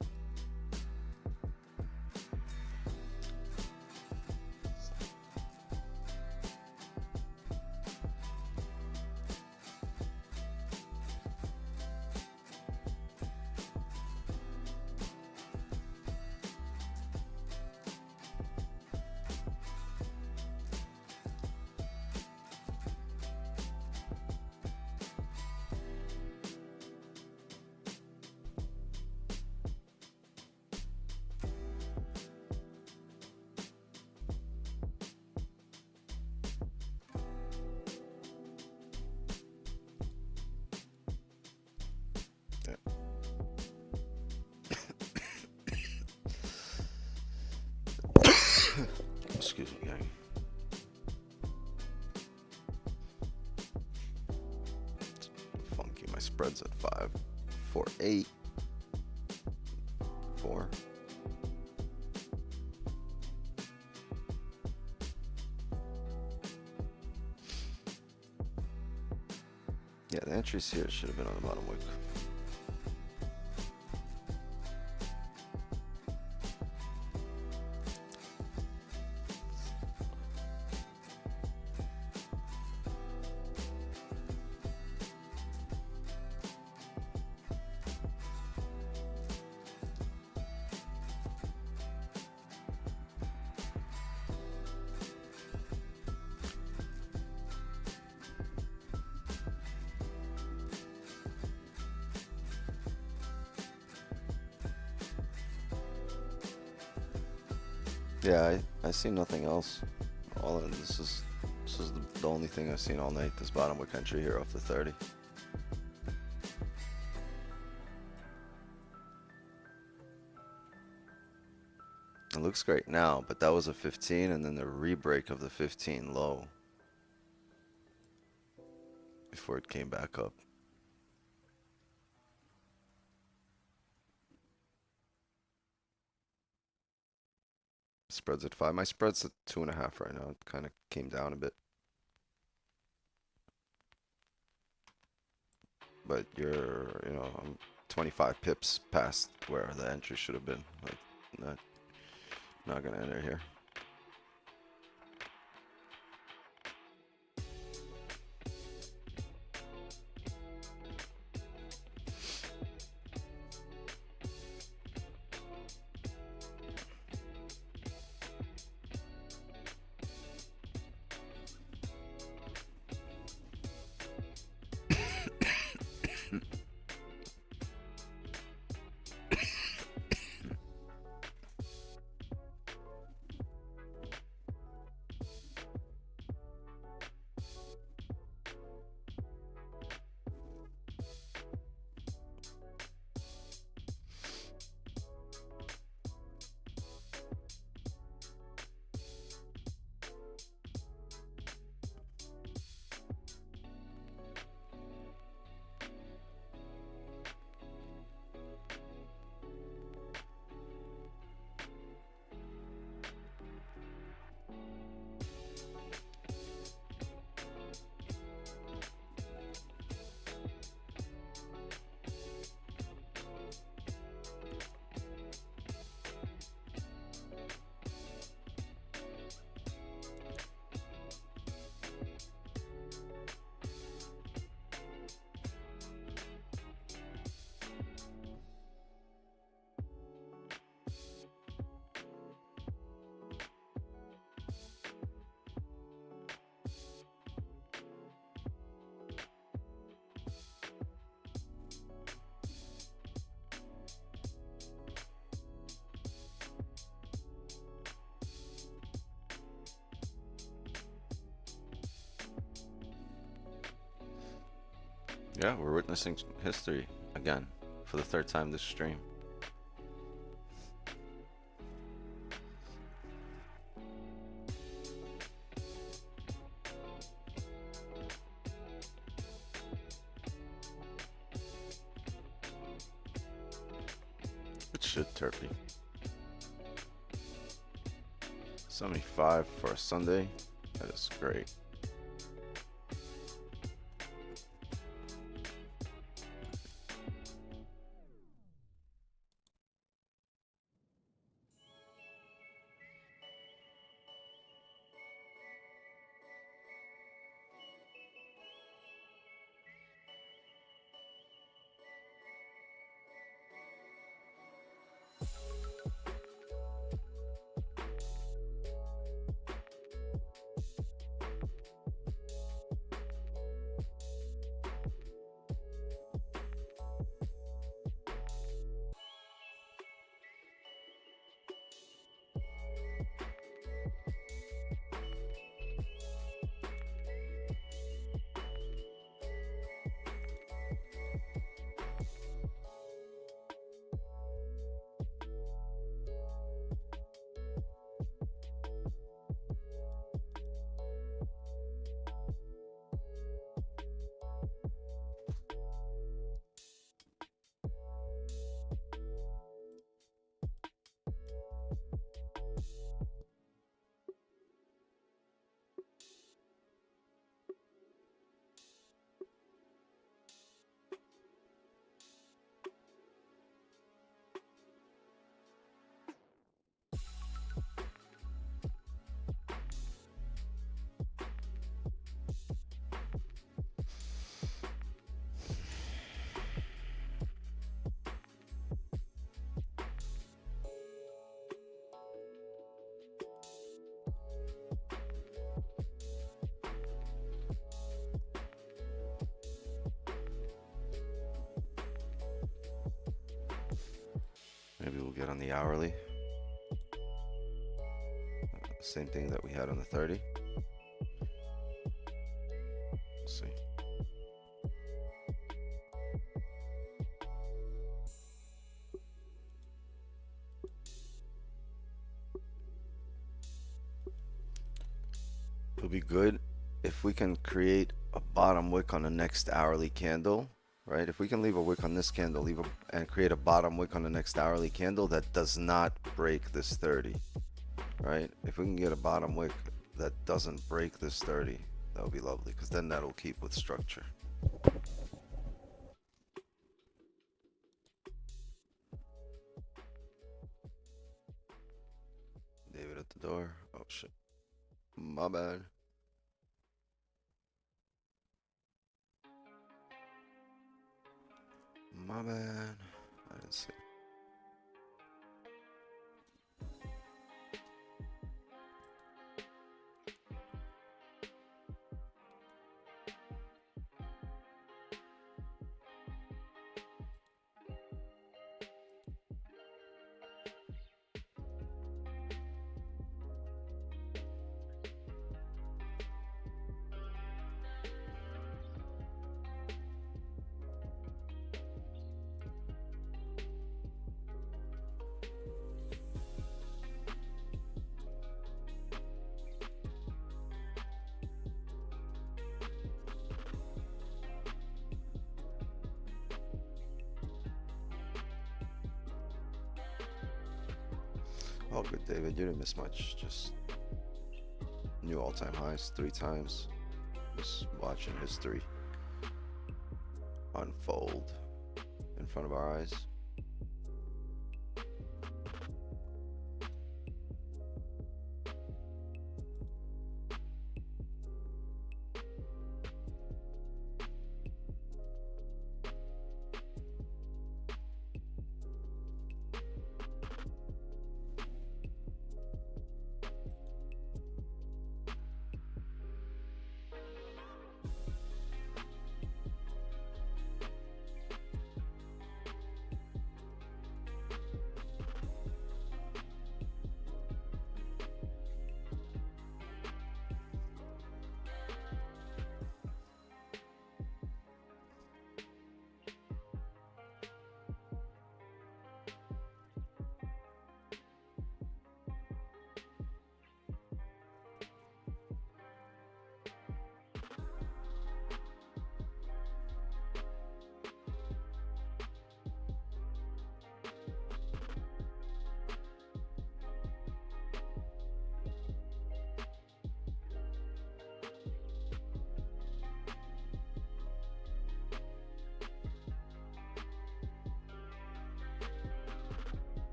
Excuse me, gang. Funky, my spread's at 5, 4, 8, 4. Yeah, the entries here should have been on the bottom wick. Yeah, I see nothing else. This is the only thing I've seen all night. This bottom of country here off the 30. It looks great now, but that was a 15 and then the rebreak of the 15 low before it came back up. Spreads at 5. My spread's at 2.5 right now. It kind of came down a bit. But I'm 25 pips past where the entry should have been. Like, not gonna enter here. Yeah, we're witnessing history again for the third time this stream. It should, Turpy. 75 for a Sunday. That is great. Maybe we'll get on the hourly. Same thing that we had on the 30. Let's see. It'll be good if we can create a bottom wick on the next hourly candle, right? If we can leave a wick on this candle, and create a bottom wick on the next hourly candle that does not break this 30, right? If we can get a bottom wick that doesn't break this 30, that would be lovely, because then that'll keep with structure. David at the door. Oh shit. My bad. My bad. I didn't see. Oh, good, David. You didn't miss much. Just new all-time highs 3 times. Just watching history unfold in front of our eyes.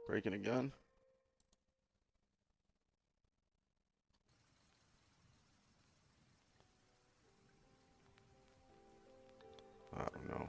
Breaking again. I don't know.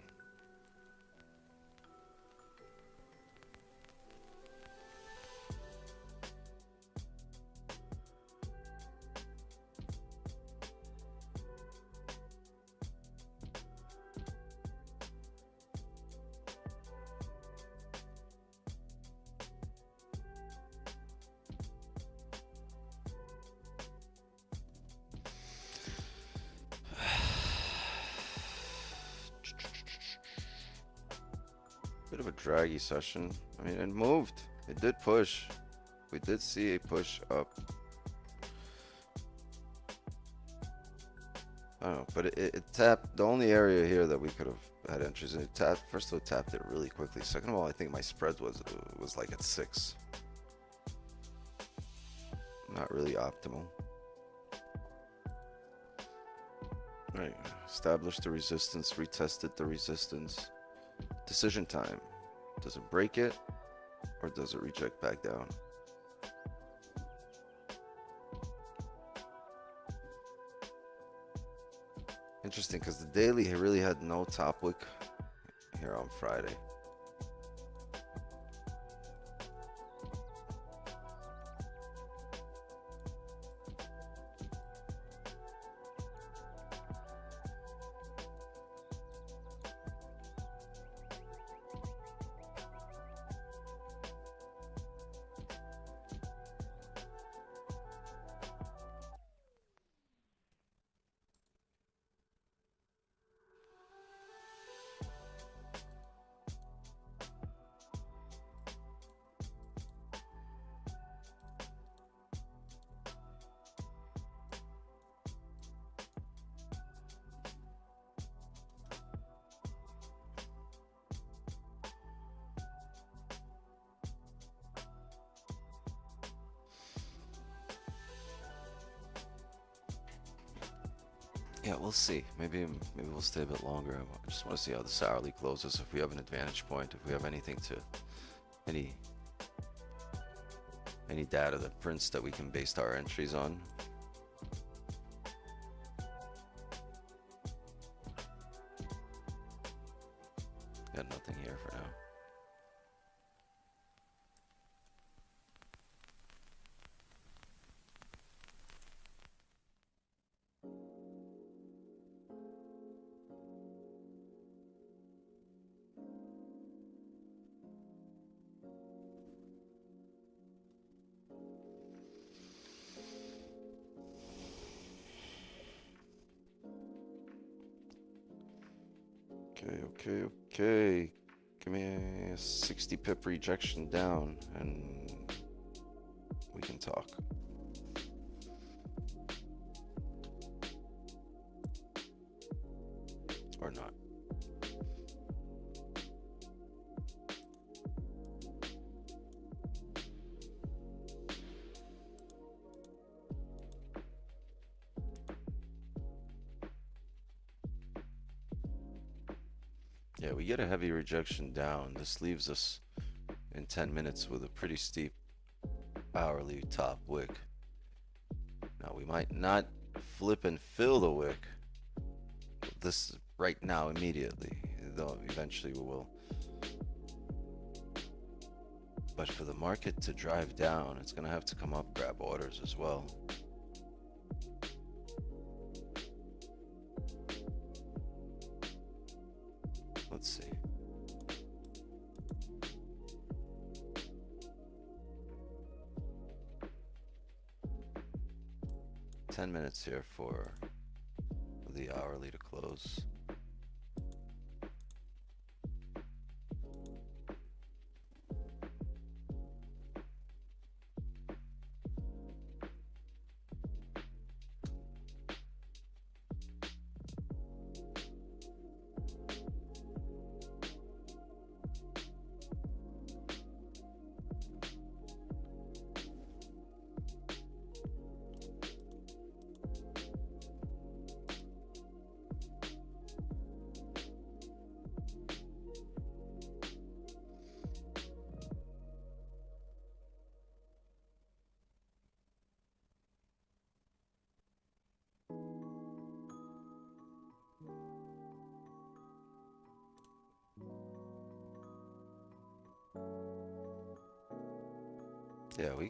Bit of a draggy session. I mean, it moved. It did push. We did see a push up. I don't know, but it tapped the only area here that we could have had entries in. It tapped. First of all, it tapped it really quickly. Second of all, I think my spread was like at 6. Not really optimal. Right. Established the resistance. Retested the resistance. Decision time. Does it break it or does it reject back down? Interesting, because the daily really had no top wick here on Friday. Yeah, we'll see. Maybe we'll stay a bit longer. I just want to see how this hourly closes. If we have an advantage point, if we have anything to any data that prints that we can base our entries on. Got nothing here for now. Okay. Give me a 60 pip rejection down and we can talk. Or not. Yeah, we get a heavy rejection down. This leaves us in 10 minutes with a pretty steep hourly top wick. Now we might not flip and fill the wick this right now immediately, though eventually we will. But for the market to drive down, it's gonna have to come up, grab orders as well. Let's see. $10 minutes here for the hourly to close. Yeah, we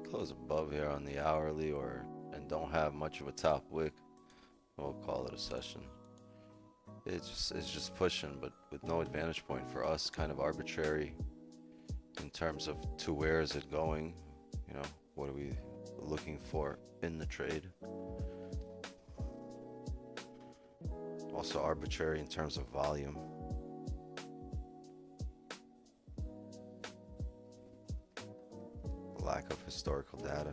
close above here on the hourly and don't have much of a top wick. We'll call it a session. It's just pushing, but with no advantage point for us, kind of arbitrary in terms of to where is it going, you know, what are we looking for in the trade. Also arbitrary in terms of volume. Lack of historical data.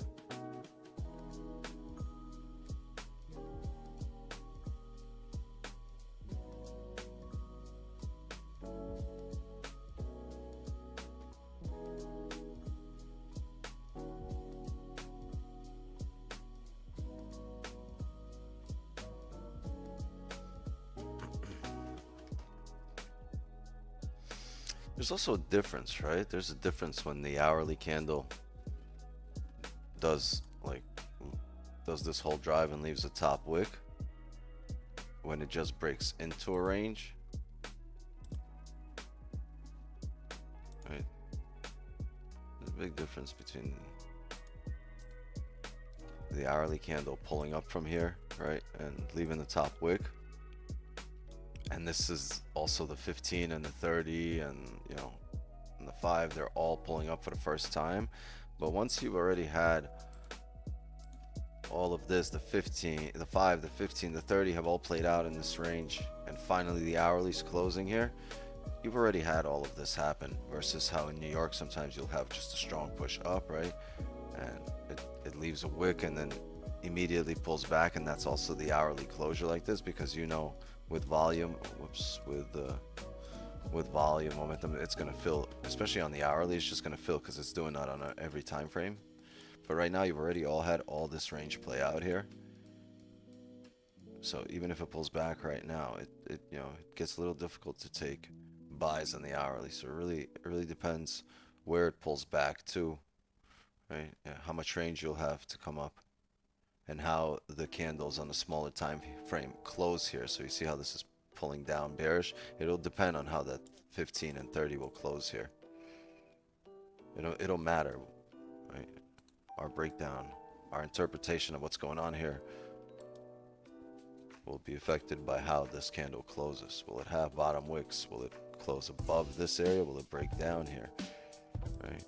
There's also a difference, right? There's a difference when the hourly candle does this whole drive and leaves a top wick, when it just breaks into a range, right? There's a big difference between the hourly candle pulling up from here, right, and leaving the top wick, and this is also the 15 and the 30 and, you know, and the 5, they're all pulling up for the first time. But once you've already had all of this, the 15, the 5, the 15, the 30 have all played out in this range, and finally the hourly's closing here, you've already had all of this happen, versus how in New York sometimes you'll have just a strong push up, right, and it leaves a wick and then immediately pulls back, and that's also the hourly closure like this, because, you know, with volume, with volume momentum, it's going to fill, especially on the hourly, it's just going to fill because it's doing that on every time frame. But right now you've already all had all this range play out here, So even if it pulls back right now, it you know, it gets a little difficult to take buys on the hourly. So it really depends where it pulls back to, right? Yeah, how much range you'll have to come up, and how the candles on the smaller time frame close here. So you see how this is pulling down bearish? It'll depend on how that 15 and 30 will close here. It'll matter, right? Our breakdown, our interpretation of what's going on here will be affected by how this candle closes. Will it have bottom wicks? Will it close above this area? Will it break down here? Right?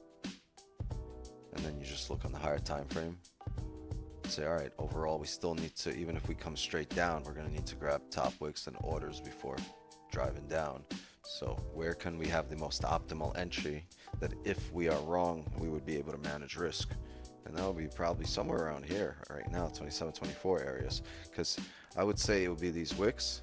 And then you just look on the higher time frame and say, all right, overall we still need to, even if we come straight down, we're going to need to grab top wicks and orders before driving down. So where can we have the most optimal entry that if we are wrong, we would be able to manage risk? And that would be probably somewhere around here right now, 27, 24 areas. Because I would say it would be these wicks,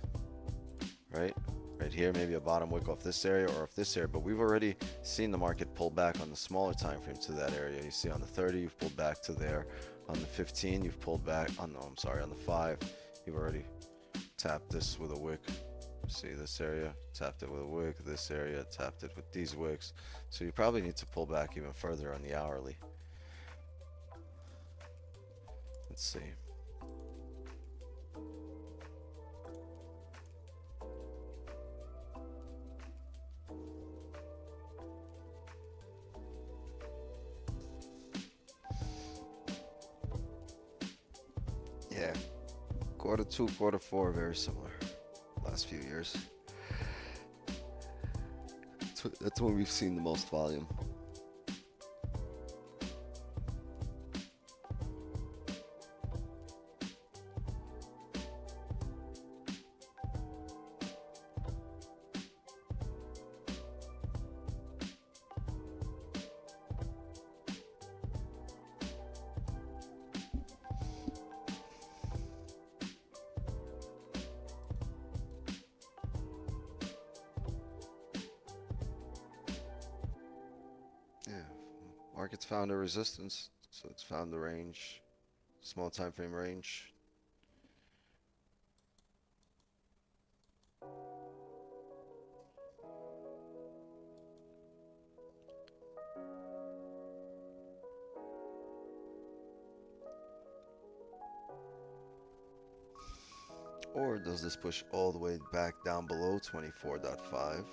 right? Right here, maybe a bottom wick off this area or off this area. But we've already seen the market pull back on the smaller time frame to that area. You see on the 30, you've pulled back to there. On the 15, you've pulled back. On the, I'm sorry, on the 5, you've already tapped this with a wick. See this area, tapped it with a wick. This area, tapped it with these wicks. So you probably need to pull back even further on the hourly. Let's see. Yeah, quarter 2, quarter 4, very similar. Last few years. That's when we've seen the most volume. Yeah, market's found a resistance, so it's found the range, small time frame range. Or does this push all the way back down below 24.5?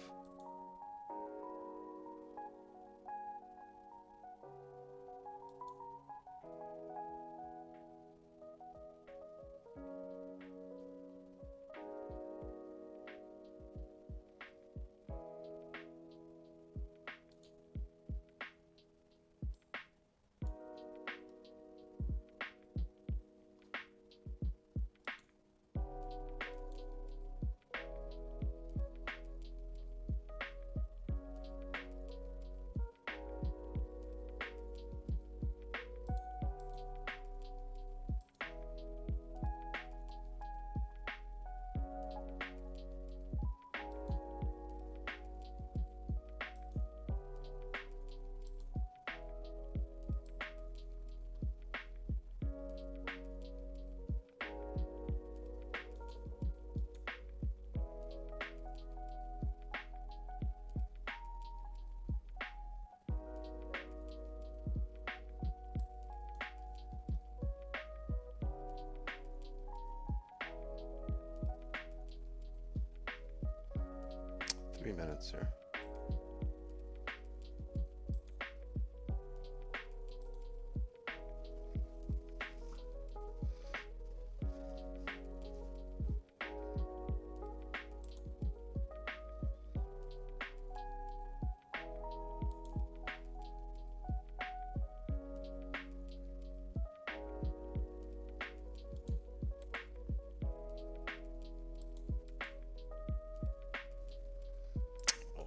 Minutes here.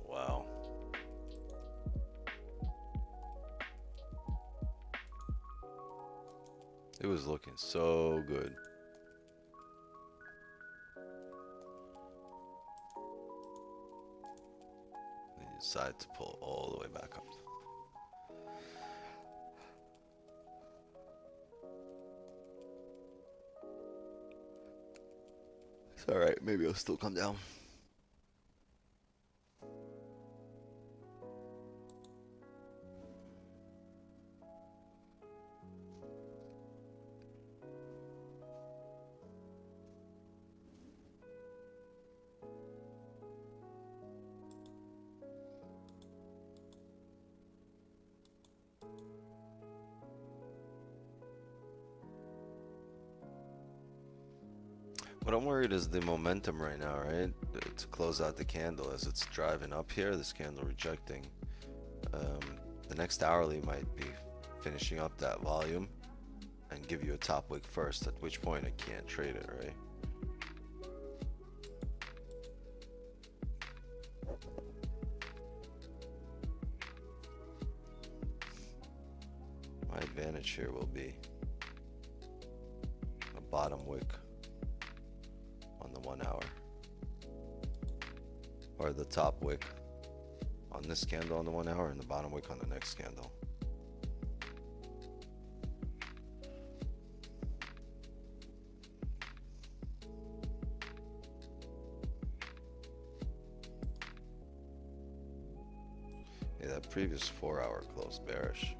Wow. It was looking so good. They decided to pull all the way back up. All right, maybe it'll still come down. What I'm worried is the momentum right now, right? To close out the candle as it's driving up here, this candle rejecting. The next hourly might be finishing up that volume and give you a top wick first, at which point I can't trade it, right? My advantage here will be a bottom wick on the 1 hour, or the top wick on this candle on the 1 hour and the bottom wick on the next candle. Yeah, that previous 4 hour closed bearish.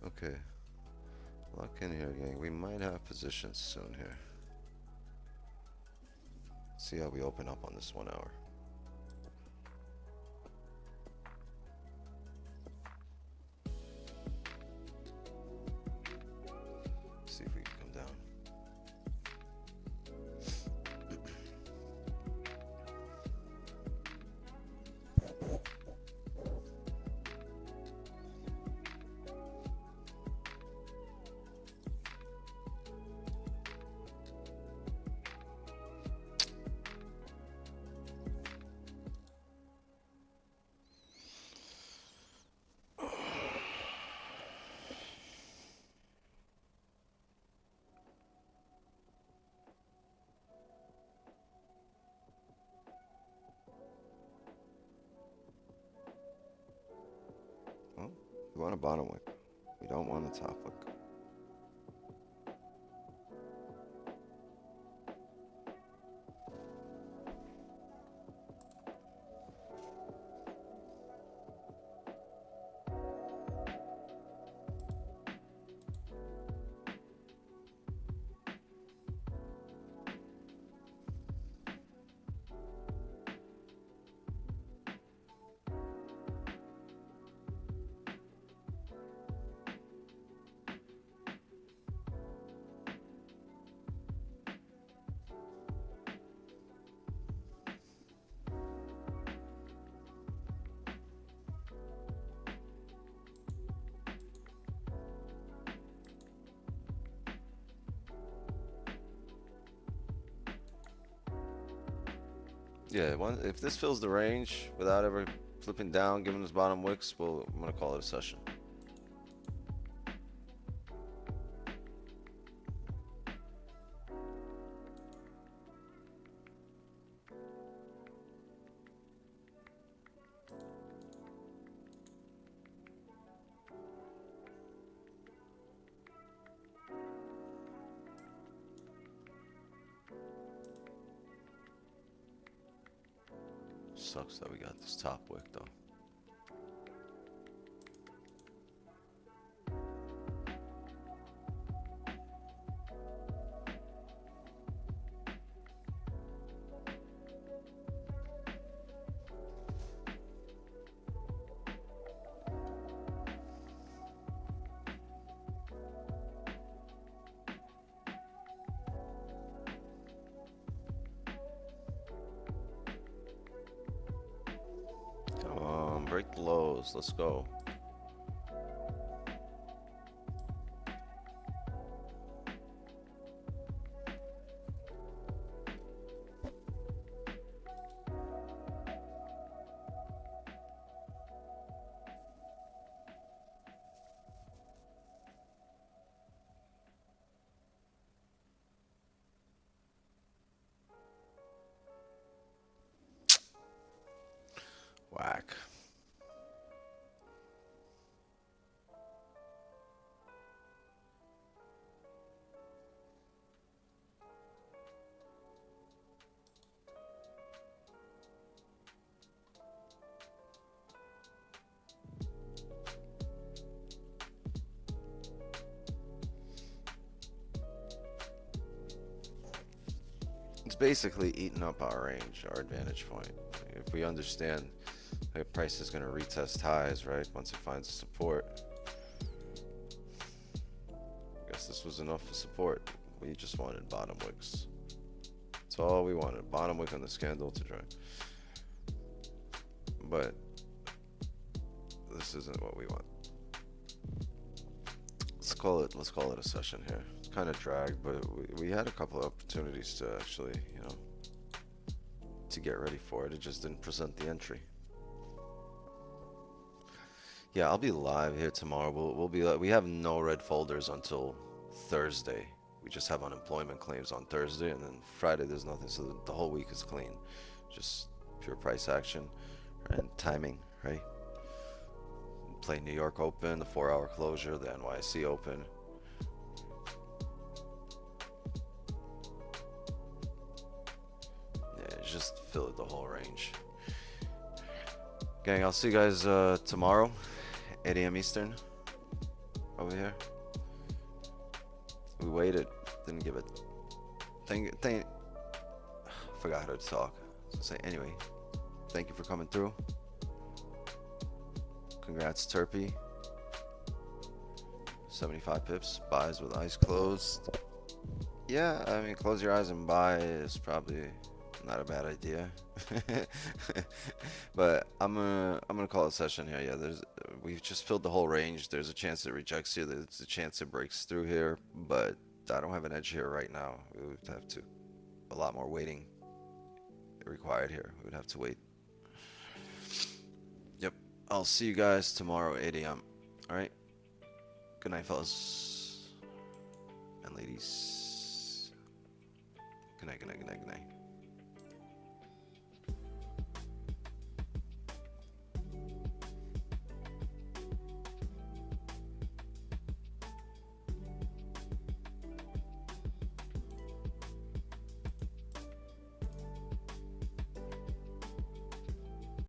Okay, lock in here, gang. We might have positions soon here. See how we open up on this 1 hour. See if we can come down. Well, we want a bottom wick. We don't want a top wick. Yeah, if this fills the range without ever flipping down, giving us bottom wicks, I'm gonna call it a session. Sucks that we got this top wick though. Break the lows. Let's go. Whack. It's basically eating up our range, our advantage point. If we understand the price is going to retest highs, right? Once it finds a support. I guess this was enough for support. We just wanted bottom wicks. That's all we wanted. Bottom wick on the candle to join. But this isn't what we want. Let's call it a session here. It's kind of dragged, but we had a couple of opportunities to actually, you know, to get ready for it. It just didn't present the entry. Yeah, I'll be live here tomorrow. We'll be we have no red folders until Thursday. We just have unemployment claims on Thursday, and then Friday there's nothing. So the whole week is clean, just pure price action and timing, right? Play New York Open, the 4-hour closure, the NYC Open. Yeah, just fill it the whole range. Gang, I'll see you guys tomorrow, 8 a.m. Eastern, over here. We waited, didn't give it. Forgot how to talk. So say anyway, thank you for coming through. Congrats, Turpy. 75 pips, buys with eyes closed. Yeah, I mean, close your eyes and buy is probably not a bad idea. But I'm gonna call it a session here. Yeah, we've just filled the whole range. There's a chance it rejects here. There's a chance it breaks through here, but I don't have an edge here right now. We would have to a lot more waiting required here. We would have to wait. Yep. I'll see you guys tomorrow, 8 a.m. All right. Good night, fellas and ladies. Good night, good night, good night, good night.